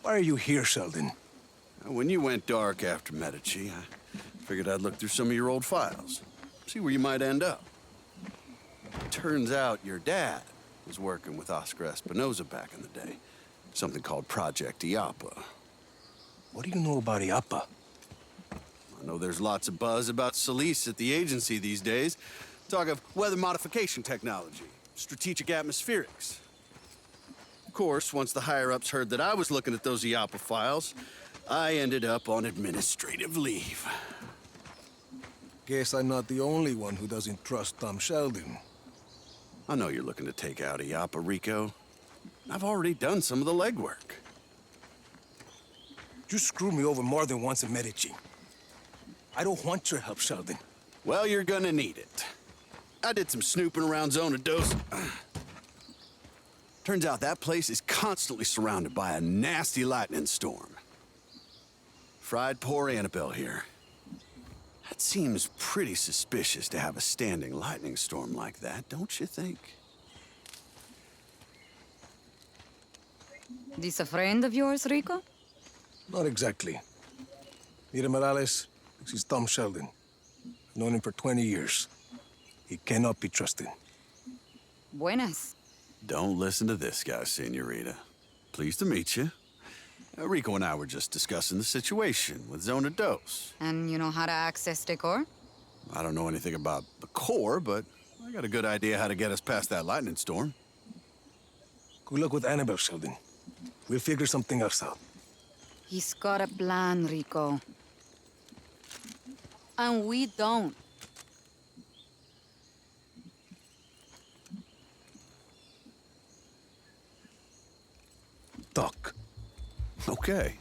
Speaker 7: Why are you here, Sheldon?
Speaker 12: When you went dark after Medici, I figured I'd look through some of your old files. See where you might end up. Turns out your dad was working with Oscar Espinosa back in the day. Something called Project IAPA.
Speaker 7: What do you know about IAPA?
Speaker 12: I know there's lots of buzz about Solis at the agency these days. Talk of weather modification technology, strategic atmospherics. Of course, once the higher-ups heard that I was looking at those IAPA files, I ended up on administrative leave.
Speaker 7: Guess I'm not the only one who doesn't trust Tom Sheldon.
Speaker 12: I know you're looking to take out IAPA, Rico. I've already done some of the legwork.
Speaker 7: You screwed me over more than once in Medici. I don't want your help, Sheldon.
Speaker 12: Well, you're gonna need it. I did some snooping around Zona Dos. Turns out that place is constantly surrounded by a nasty lightning storm. Fried poor Annabelle here. That seems pretty suspicious to have a standing lightning storm like that, don't you think?
Speaker 4: This a friend of yours, Rico?
Speaker 7: Not exactly. Mira Morales, this is Tom Sheldon. I've known him for 20 years. He cannot be trusted.
Speaker 4: Buenas.
Speaker 12: Don't listen to this guy, Senorita. Pleased to meet you. Rico and I were just discussing the situation with Zona Dos.
Speaker 4: And you know how to access the core?
Speaker 12: I don't know anything about the core, but I got a good idea how to get us past that lightning storm.
Speaker 7: Good luck with Annabelle, Sheldon. We'll figure something else out.
Speaker 4: He's got a plan, Rico. And we don't.
Speaker 7: Doc.
Speaker 12: Okay.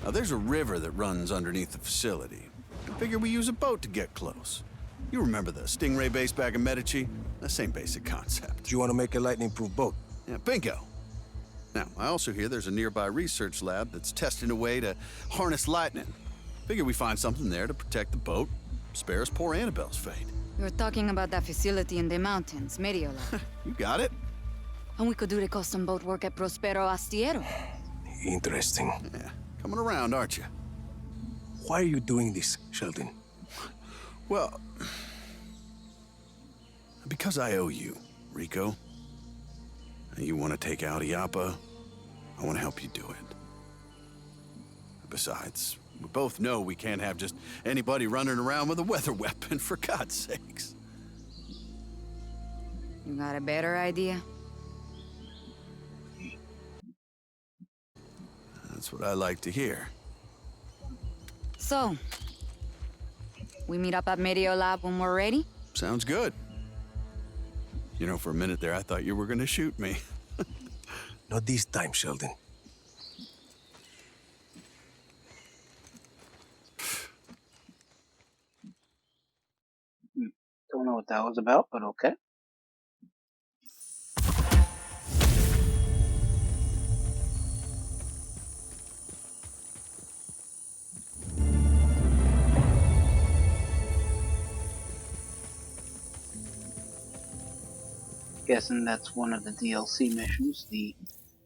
Speaker 12: Now, there's a river that runs underneath the facility. I figure we use a boat to get close. You remember the Stingray base back in Medici? The same basic concept.
Speaker 7: Do you want to make a lightning-proof boat?
Speaker 12: Yeah, bingo. Now, I also hear there's a nearby research lab that's testing a way to harness lightning. Figure we find something there to protect the boat, spare us poor Annabelle's fate.
Speaker 4: You're talking about that facility in the mountains, Mediola.
Speaker 12: You got it.
Speaker 4: And we could do the custom boat work at Prospero Astiero.
Speaker 7: Interesting.
Speaker 12: Yeah, coming around, aren't you?
Speaker 7: Why are you doing this, Sheldon?
Speaker 12: Well, because I owe you, Rico. You want to take out IAPA, I want to help you do it. Besides, We both know we can't have just anybody running around with a weather weapon, for God's sakes.
Speaker 4: You got a better idea?
Speaker 12: That's what I like to hear.
Speaker 4: So, we meet up at Medio Lab when we're ready?
Speaker 12: Sounds good. You know, for a minute there, I thought you were gonna shoot me.
Speaker 7: Not this time, Sheldon.
Speaker 1: Don't know what that was about, but okay. Guessing that's one of the DLC missions, the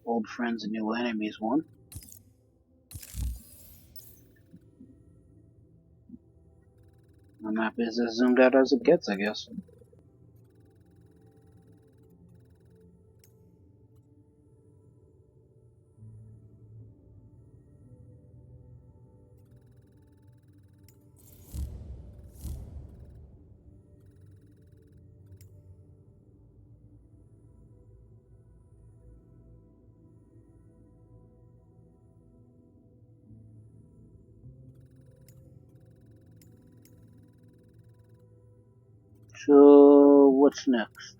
Speaker 1: Old Friends and New Enemies one. The map is as zoomed out as it gets, I guess. So, what's next?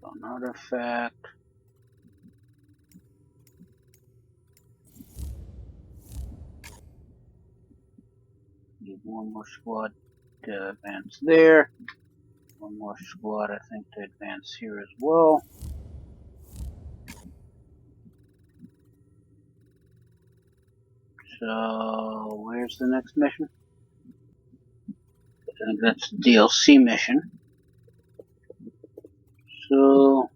Speaker 1: An artifact. Need one more squad to advance there. One more squad, I think, to advance here as well. So, where's the next mission? I think that's the DLC mission. So,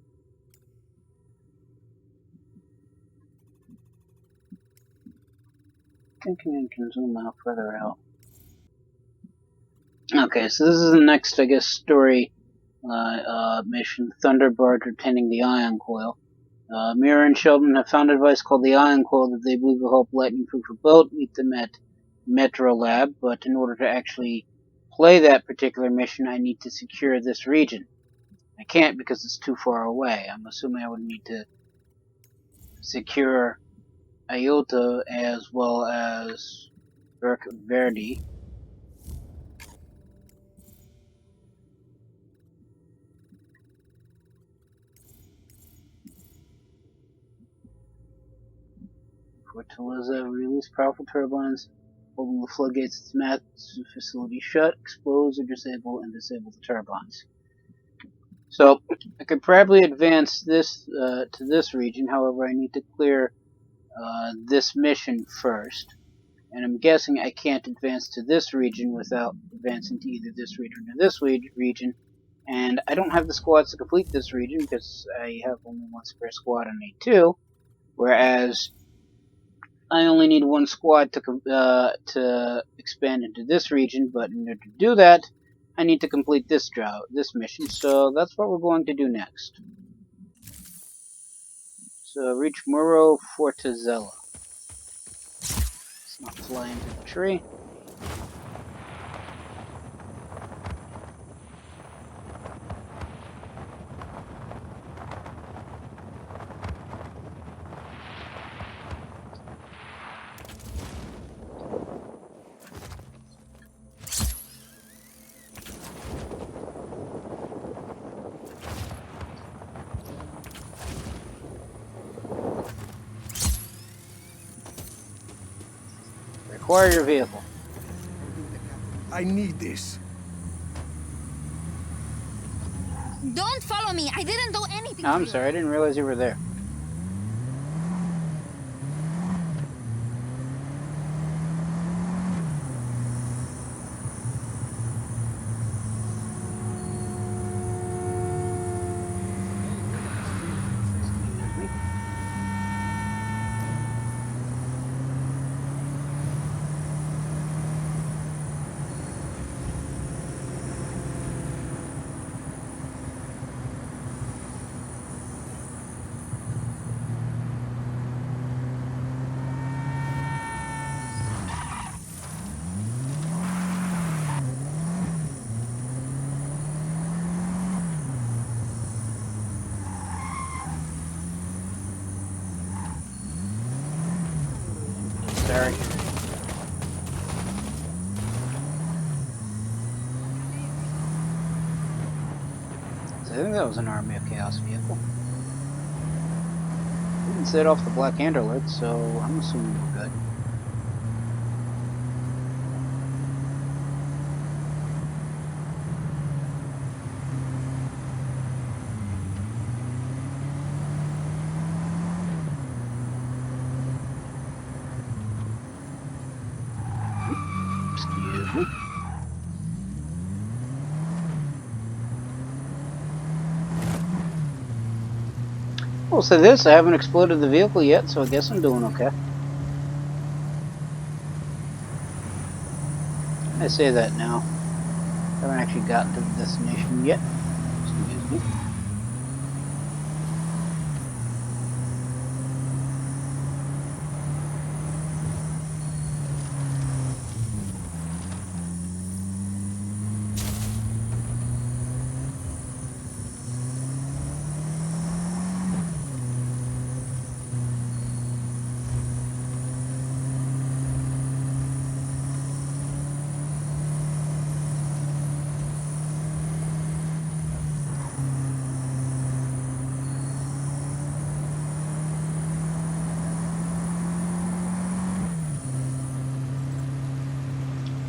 Speaker 1: thinking I can zoom out further out. Okay, so this is the next, I guess, story mission. Thunderbarge retaining the ion coil. Mira and Sheldon have found a device called the ion coil that they believe will help lightning-proof a boat. Meet them at Metro Lab, but in order to actually play that particular mission, I need to secure this region. I can't because it's too far away. I'm assuming I would need to secure Iota as well as Verdi. Fortaleza release powerful turbines, holding the floodgates of its massive facility shut, expose or disable and disable the turbines. So I could probably advance this to this region. However, I need to clear this mission first, and I'm guessing I can't advance to this region without advancing to either this region or this region. And I don't have the squads to complete this region because I have only one spare squad and I need two, whereas I only need one squad to expand into this region. But in order to do that, I need to complete this mission. So that's what we're going to do next. So reach Muro Fortezella. Let's not fly into the tree. Acquire your vehicle.
Speaker 7: I need this.
Speaker 11: Don't follow me. I didn't do anything.
Speaker 1: I'm sorry, I didn't realize you were there. I think that was an Army of Chaos vehicle. Didn't set off the black hand alert, so I'm assuming we're good. Excuse me. Well, say this, I haven't exploded the vehicle yet, so I guess I'm doing okay. I say that now. Haven't actually gotten to the destination yet. Excuse me.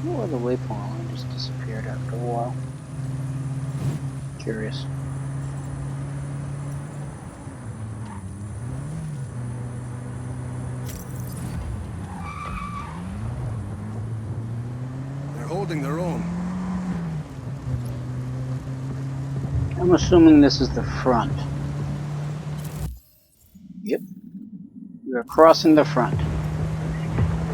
Speaker 1: Or the waypoint line just disappeared after a while. Curious.
Speaker 7: They're holding their own.
Speaker 1: I'm assuming this is the front. Yep. We are crossing the front.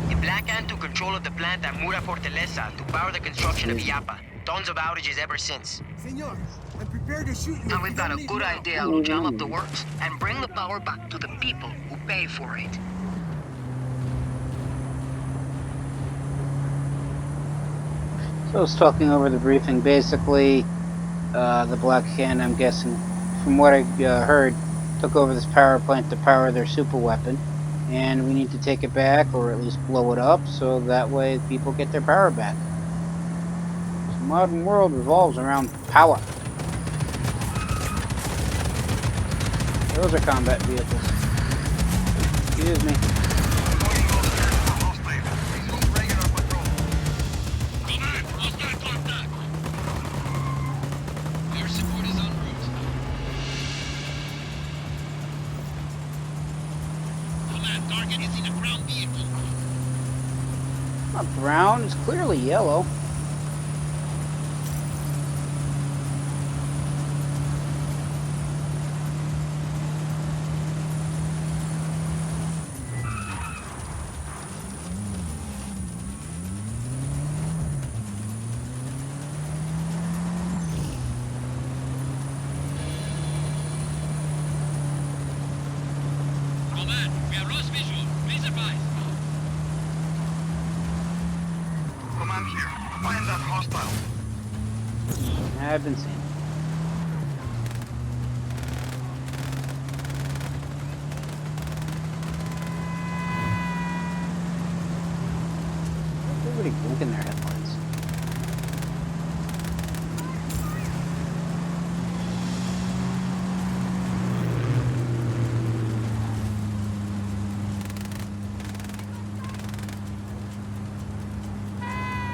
Speaker 6: The Black Hand took control of the plant at Mura Fortaleza to power the construction of Iapa. Tons of outages ever since.
Speaker 8: Senor, I'm prepared to shoot you. And we've got a good idea how to jam up the works and bring the power back to the people who pay for it.
Speaker 1: So I was talking over the briefing. Basically, the Black Hand, I'm guessing, from what I heard, took over this power plant to power their super weapon. And we need to take it back, or at least blow it up, so that way people get their power back. The modern world revolves around power. Those are combat vehicles. Excuse me.
Speaker 2: Your support is en route. Command, target is in a ground vehicle.
Speaker 1: Not brown, it's clearly yellow.
Speaker 2: Command, we have lost visual. Please advise.
Speaker 3: Command here. Find that hostile.
Speaker 1: I've been seen. Everybody blinking their headlights.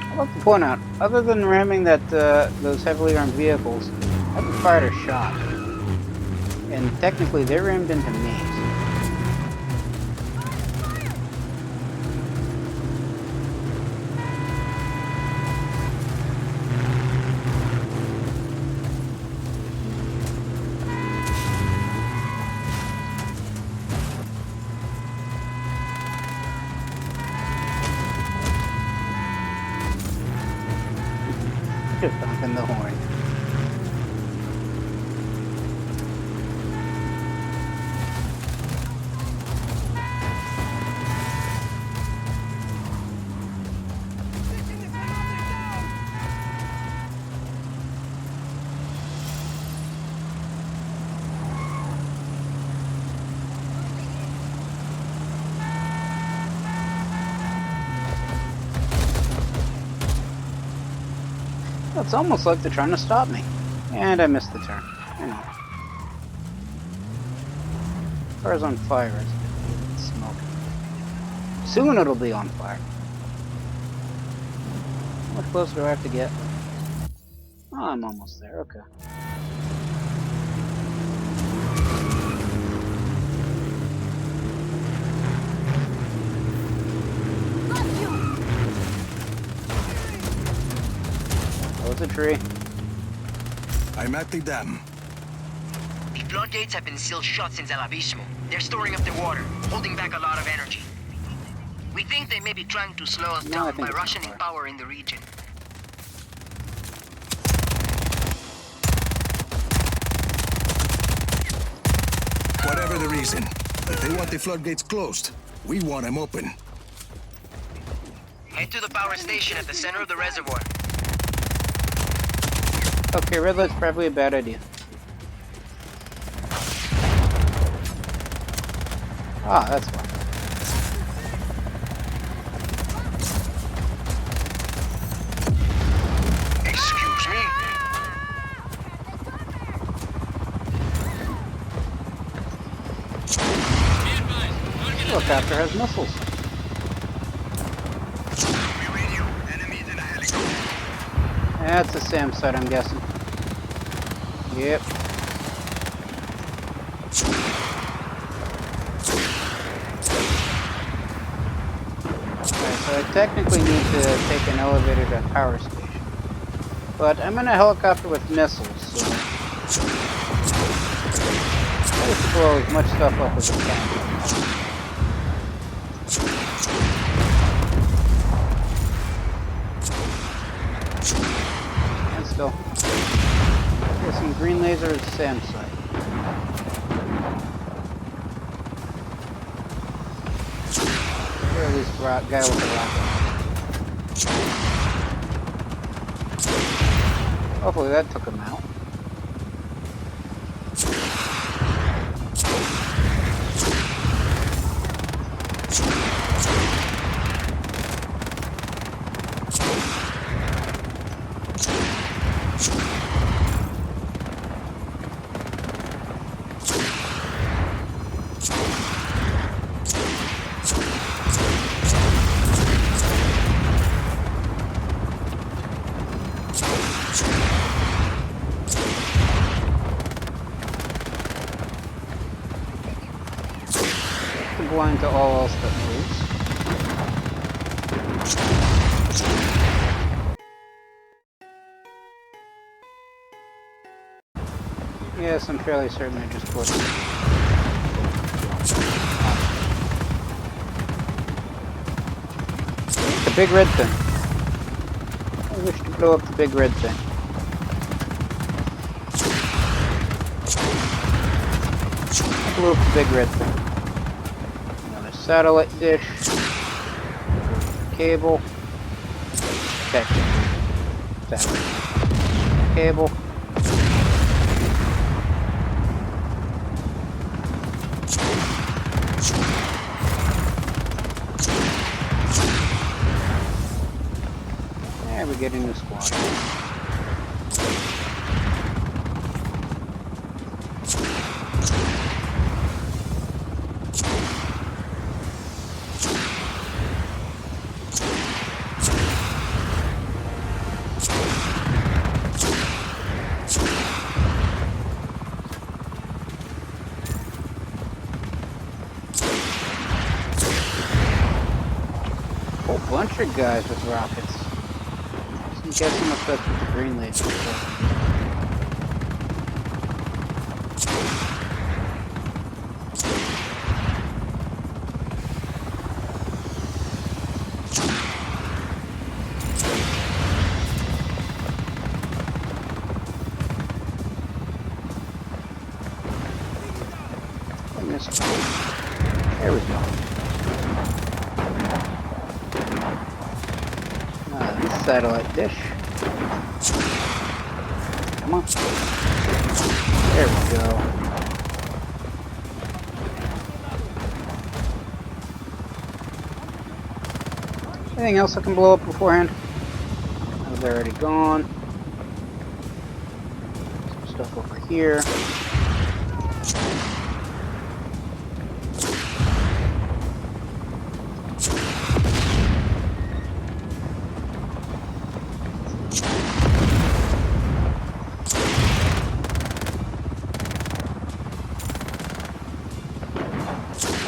Speaker 1: I'd like to point out, other than ramming those heavily armed vehicles, I haven't fired a shot. And technically, they rammed into me. Just honking the horn. It's almost like they're trying to stop me. And I missed the turn. I know. Car's on fire, isn't it? It's smoking. Soon it'll be on fire. How much closer do I have to get? Oh, I'm almost there. Okay. Oh, it's a tree.
Speaker 7: I'm at the dam.
Speaker 6: The floodgates have been sealed shut since El Abismo. They're storing up the water, holding back a lot of energy.
Speaker 8: We think they may be trying to slow us
Speaker 1: No, I
Speaker 8: down
Speaker 1: think
Speaker 8: by
Speaker 1: it's
Speaker 8: rationing
Speaker 1: fire.
Speaker 8: power in the region.
Speaker 7: Whatever the reason, if they want the floodgates closed, we want them open.
Speaker 6: Head to the power station at the center of the reservoir.
Speaker 1: Okay, red light's probably a bad idea. Ah, that's fine.
Speaker 5: Excuse me?
Speaker 1: Helicopter has missiles. That's the SAM site, I'm guessing. Yep. Alright, so I technically need to take an elevator to a power station. But I'm in a helicopter with missiles, so I have to blow as much stuff up as I can. And still. There's some green laser at SAM site. Or at least guy with the rocket. Hopefully that took him out. Blind to all else that moves. Yes, I'm fairly certain I just put the big red thing. I wish to blow up the big red thing. I blew up the big red thing. Satellite dish, cable, satellite cable, and we're getting the squad. Bunch of guys with rockets. I'm guessing what's up with the green laser. There we go. Satellite dish. Come on. There we go. Anything else I can blow up beforehand? Those are already gone. stuff over here.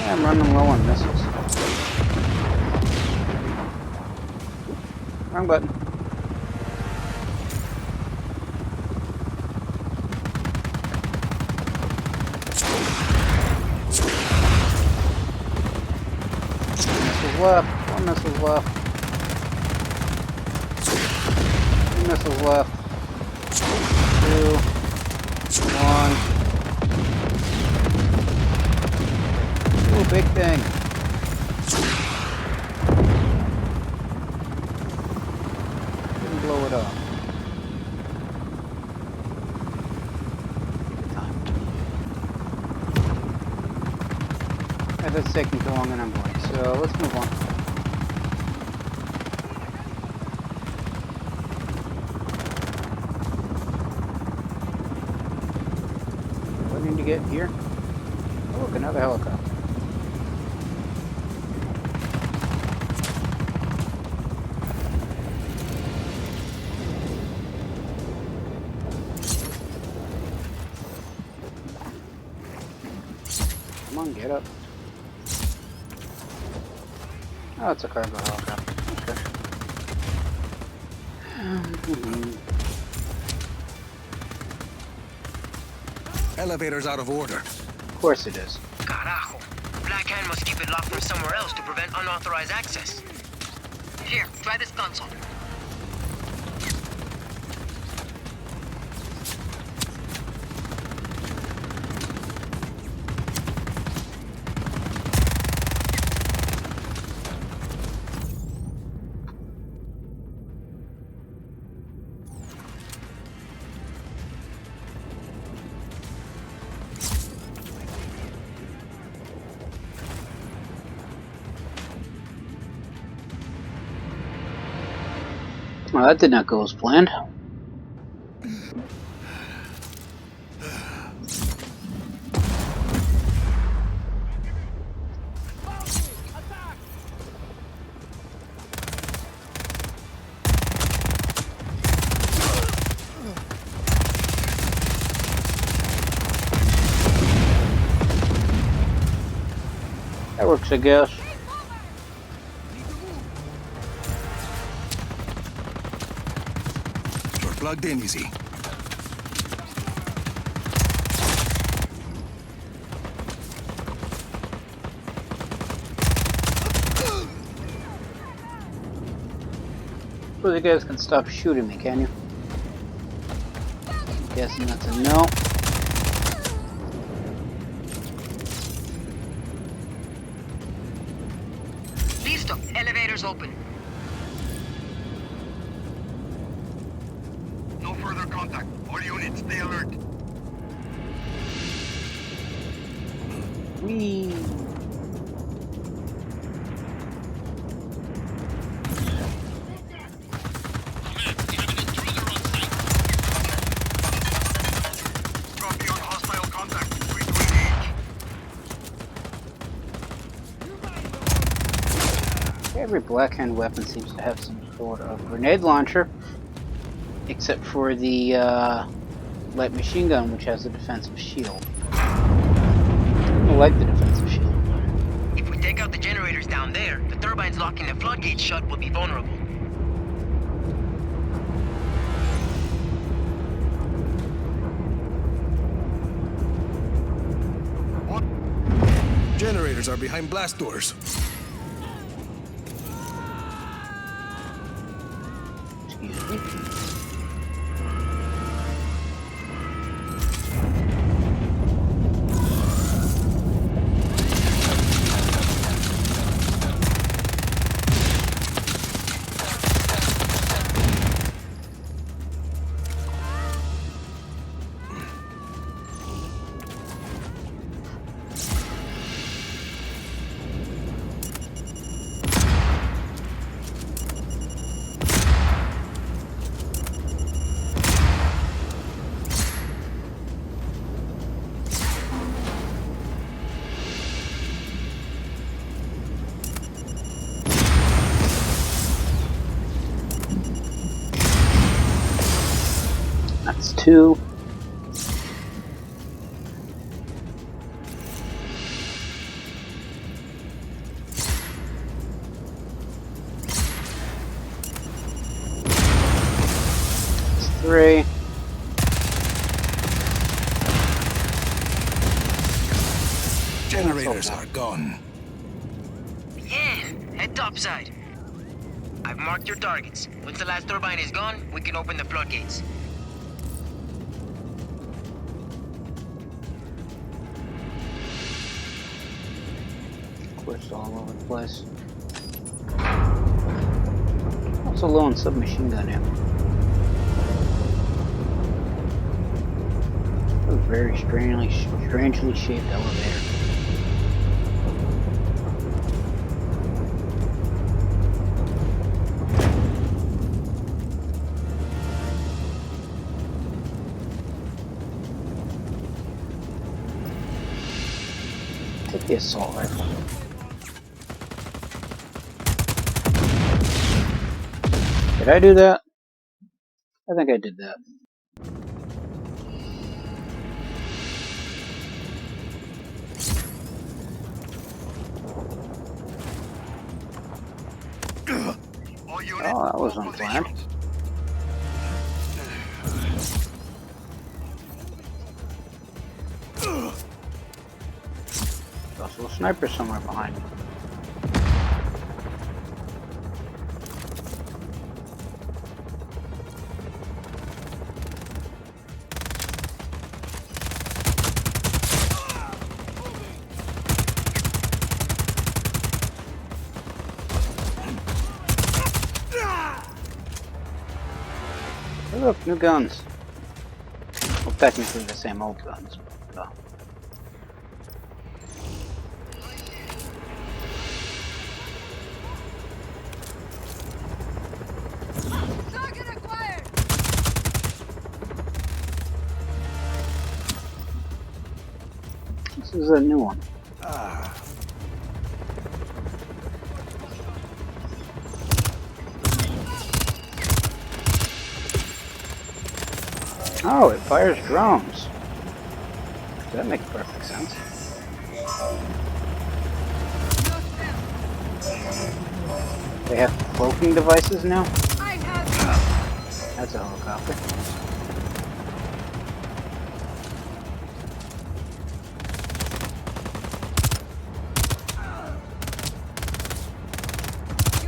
Speaker 1: I'm running low on missiles. Wrong button. Missiles left. One missiles left. Two missiles left. 2. 1. Ooh, big thing. Didn't blow it up. If it's taking too long, then I'm going. So let's move on. What do I need to get here? Oh, look, another helicopter. Come on, get up. Oh, it's a cargo helicopter. Okay.
Speaker 7: Elevator's out of order.
Speaker 1: Of course it is.
Speaker 6: Carajo. Black Hand must keep it locked from somewhere else to prevent unauthorized access.
Speaker 8: Here, try this console.
Speaker 1: Well, that did not go as planned. That works, I guess.
Speaker 7: You're plugged in, easy.
Speaker 1: Suppose you guys can stop shooting me, can you? Guessing that's a no.
Speaker 8: Listo. Elevators open.
Speaker 3: No further contact. All units, stay alert.
Speaker 1: Whee!
Speaker 3: Copy on hostile contact. 328.
Speaker 1: Every Black Hand weapon seems to have some sort of grenade launcher, except for the light machine gun, which has a defensive shield. I like the defensive shield.
Speaker 6: If we take out the generators down there, the turbines locking the floodgates shut will be vulnerable.
Speaker 7: Generators are behind blast doors.
Speaker 1: Excuse me. That's 2. That's 3.
Speaker 7: Generators are gone.
Speaker 6: Yeah, head topside. I've marked your targets. Once the last turbine is gone, we can open the floodgates.
Speaker 1: Cliffs all over the place. What's a lone submachine gun here? A very strangely shaped elevator. Take the assault rifle. Did I do that? I think I did that. Oh, that was unplanned. There's also a sniper somewhere behind me. Hey, look, new guns. Well, technically the same old guns, but
Speaker 11: Target acquired!
Speaker 1: this is a new one. Oh, it fires drones. That makes perfect sense. They have cloaking devices now? That's a helicopter.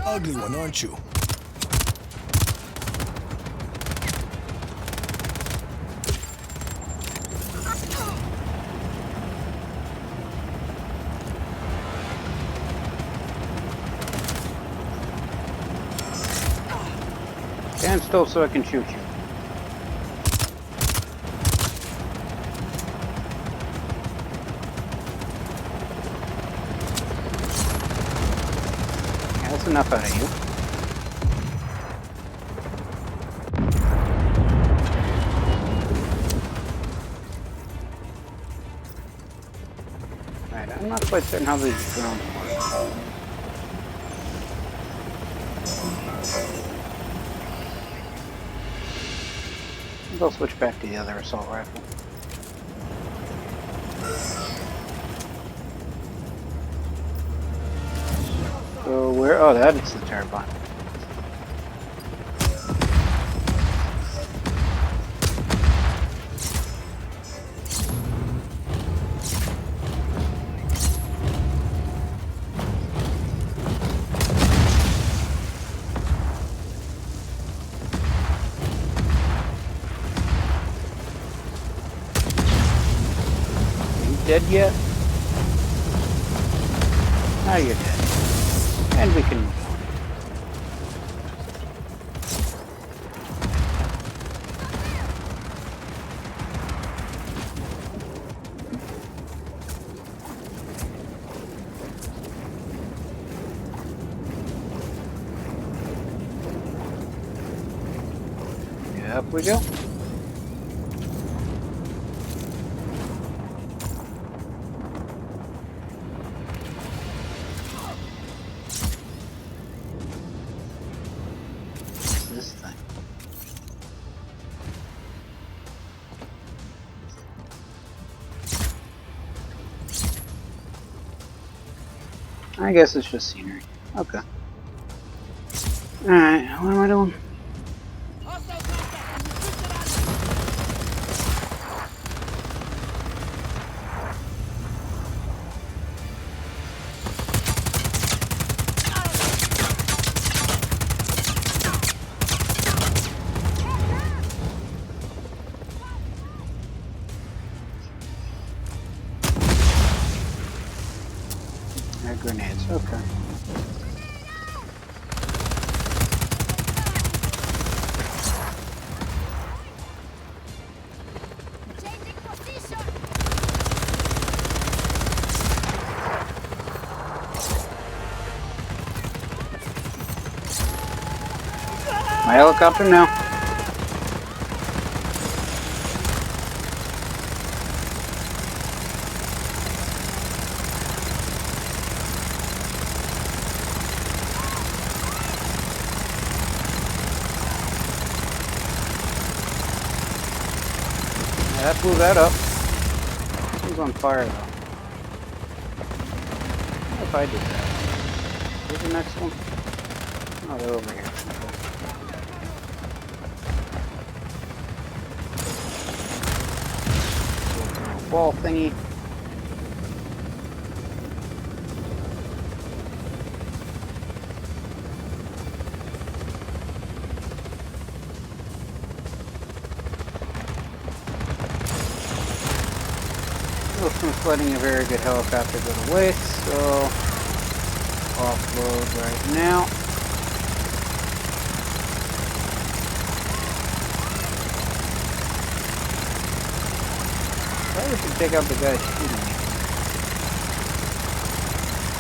Speaker 7: Ugly one, aren't you?
Speaker 1: Stand still so I can shoot you. Yeah, that's enough out of you. Alright, I'm not quite certain how these drones work. I'll switch back to the other assault rifle. So where? Oh, that is the turbine. Dead yet? Now you're dead. And we can move on. Yeah, up we go. I guess it's just scenery. Okay. Alright, what am I doing? Grenades, okay. My helicopter now. That blew that up. He's on fire though. What if I did that? Where's the next one? Oh, they're over here. Okay. Wall thingy. Wilson's letting a very good helicopter go to waste, so offload right now. Probably should take out the guy shooting me.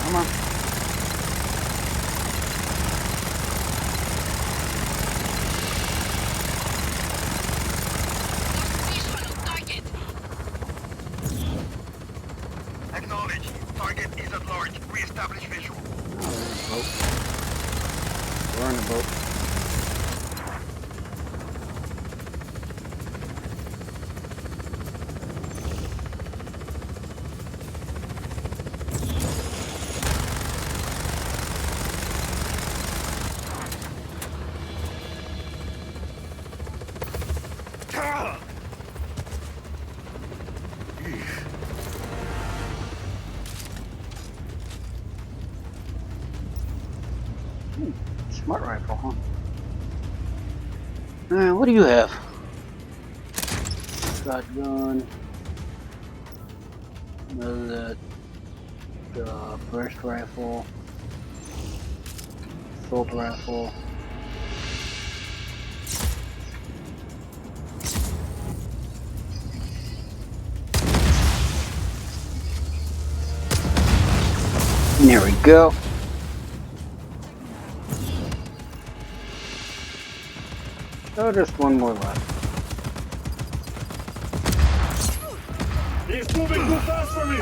Speaker 1: Come on.
Speaker 3: Acknowledge. Target is at large. Re-establish visual.
Speaker 1: Oh, we're in a boat. We're in a boat. Smart rifle, huh? What do you have? Shotgun. Another burst rifle. Assault rifle. There we go. Oh, just one more left.
Speaker 3: He's moving too fast for me.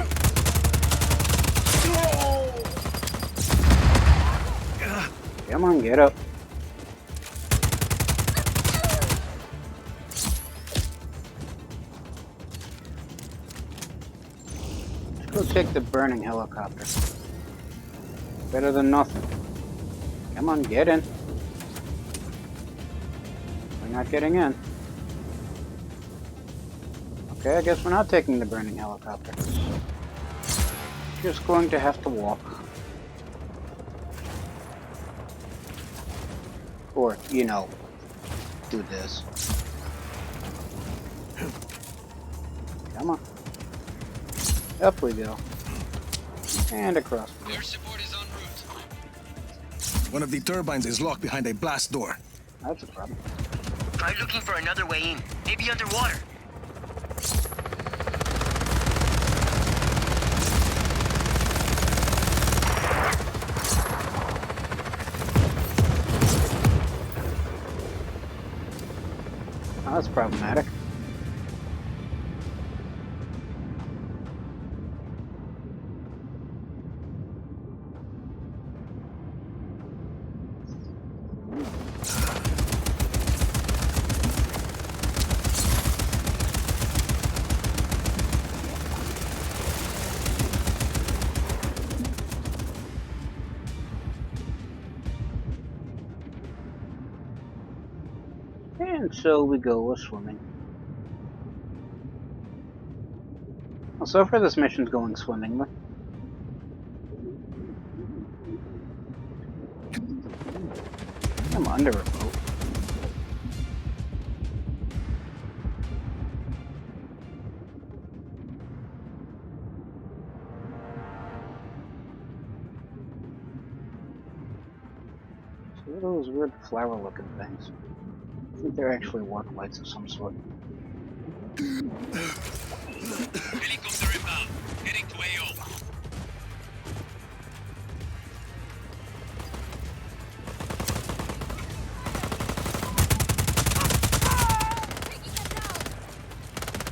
Speaker 1: Come on, get up. Let's go take the burning helicopter. Better than nothing. Come on, get in. We're not getting in. Okay, I guess we're not taking the burning helicopter. Just going to have to walk. Or, you know, do this. Come on. Up we go. And across.
Speaker 2: Air support is en route.
Speaker 7: One of the turbines is locked behind a blast door.
Speaker 1: That's a problem.
Speaker 6: Try looking for another way in. Maybe underwater.
Speaker 1: Oh, that's problematic. And so we go swimming. Well, so far this mission's going swimmingly. I'm under a boat. So what are those weird flower-looking things? I think they're actually work lights of some sort.
Speaker 2: Helicopter inbound. Heading to AO.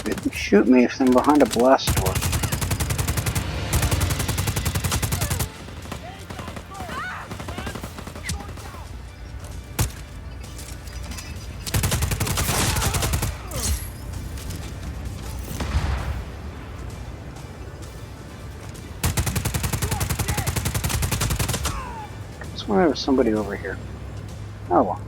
Speaker 1: They can shoot me if I'm behind a blast door. I swear there was somebody over here. Oh well.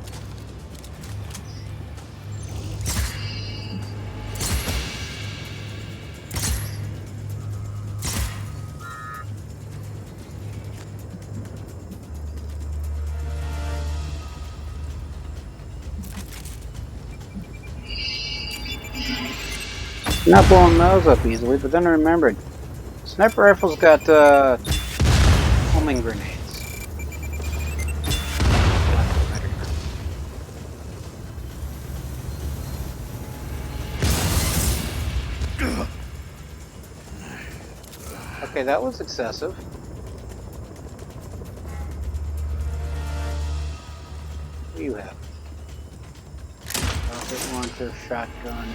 Speaker 1: Not blowing those up easily, but then I remembered. Sniper rifles got homing grenades. Okay, that was excessive. What do you have? Rocket launcher, shotgun,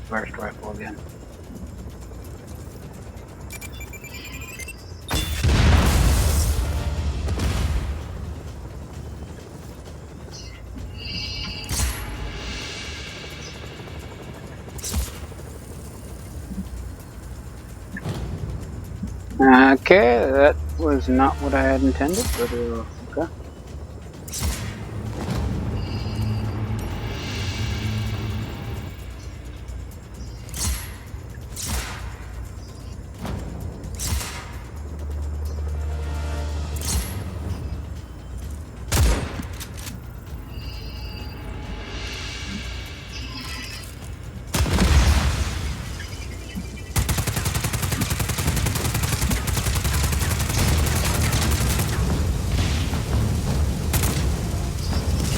Speaker 1: burst rifle again. Okay, that was not what I had intended, but okay.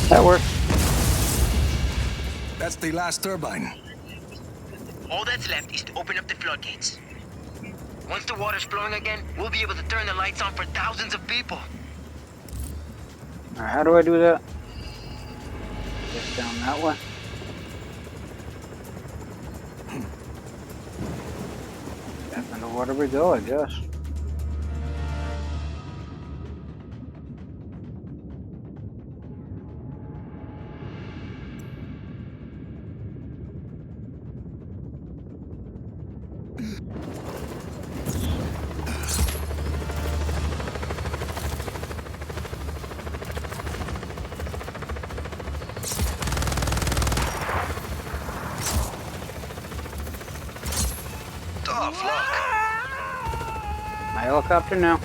Speaker 1: That works.
Speaker 7: That's the last turbine.
Speaker 6: All that's left is to open up the floodgates. Once the water's flowing again, we'll be able to turn the lights on for thousands of people.
Speaker 1: Alright, how do I do that? Just down that way. Back underwater we go, I guess.
Speaker 6: Tough luck.
Speaker 1: My helicopter now.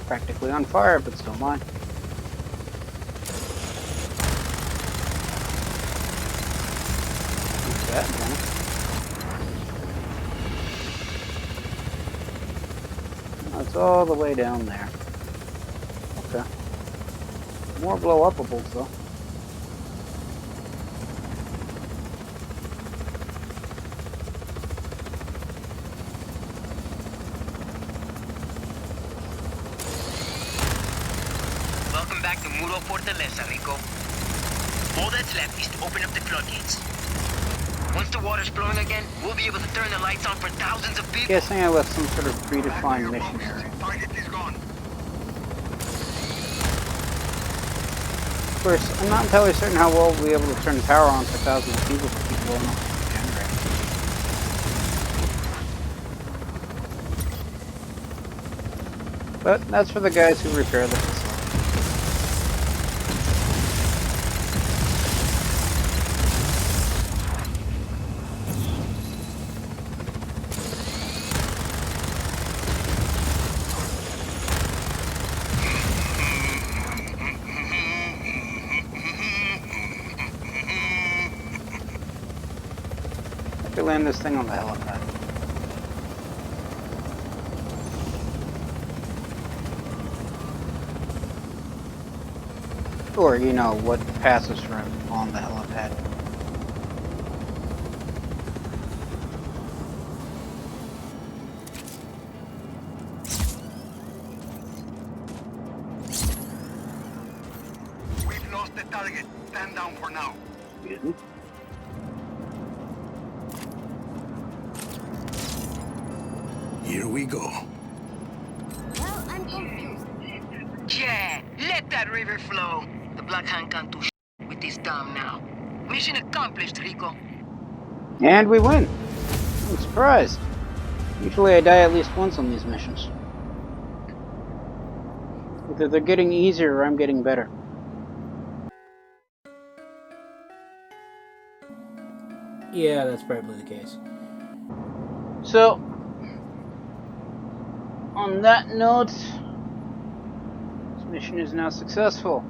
Speaker 1: Practically on fire, but still mine. What's that, Dennis? That's all the way down there. Okay. More blow-upables, though.
Speaker 6: Welcome back to Muro Fortaleza, Rico. All that's left is to open up the floodgates. Once the water's flowing again, we'll be able to turn the lights on for thousands of people.
Speaker 1: Guessing I left some sort of predefined mission area. Of course, I'm not entirely certain how well we'll be able to turn power on for thousands of people if we keep blowing up the generator. But that's for the guys who repair the facility. We land this thing on the helipad. Or, you know, what passes for him on the helipad.
Speaker 3: We've lost the target. Stand down for now.
Speaker 1: Excuse me.
Speaker 7: Here we go.
Speaker 11: Well, I'm confused.
Speaker 8: Yeah, let that river flow. The Black Hand can't do with this dam now. Mission accomplished, Rico.
Speaker 1: And we win! I'm surprised. Usually I die at least once on these missions. Either they're getting easier or I'm getting better. Yeah, that's probably the case. So, on that note, this mission is now successful.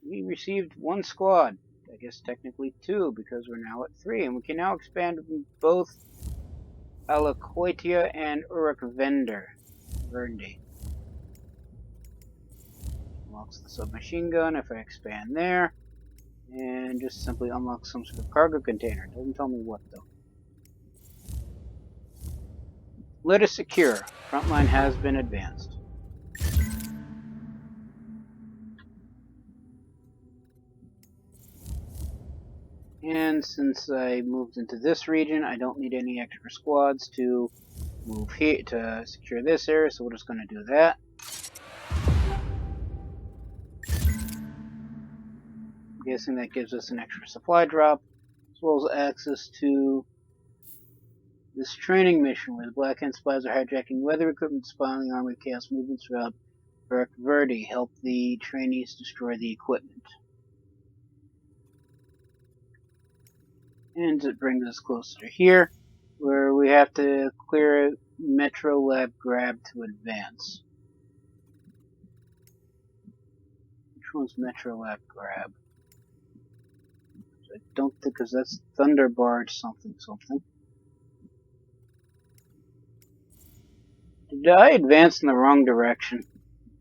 Speaker 1: We received 1 squad. I guess technically 2, because we're now at 3, and we can now expand both Alaquatia and Verde. Unlocks the submachine gun if I expand there, and just simply unlock some sort of cargo container. Doesn't tell me what though. Let us secure. Frontline has been advanced. And since I moved into this region, I don't need any extra squads to move here to secure this area, so we're just going to do that. I'm guessing that gives us an extra supply drop, as well as access to this training mission where the Black Hand spies are hijacking weather equipment, spying army chaos movements throughout Verde. Help the trainees destroy the equipment. And it brings us closer to here, where we have to clear a Metro Lab grab to advance. Which one's Metro Lab grab? I don't think, because that's Thunder Barge something. Did I advance in the wrong direction?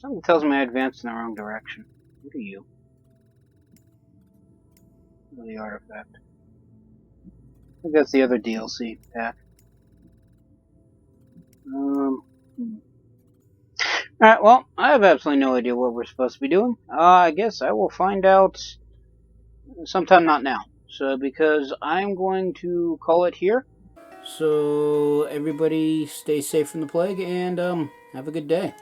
Speaker 1: Something tells me I advanced in the wrong direction. What are you? Oh, the artifact. I think that's the other DLC pack. Alright, well, I have absolutely no idea what we're supposed to be doing. I guess I will find out sometime not now. So, because I'm going to call it here. So, everybody stay safe from the plague and have a good day.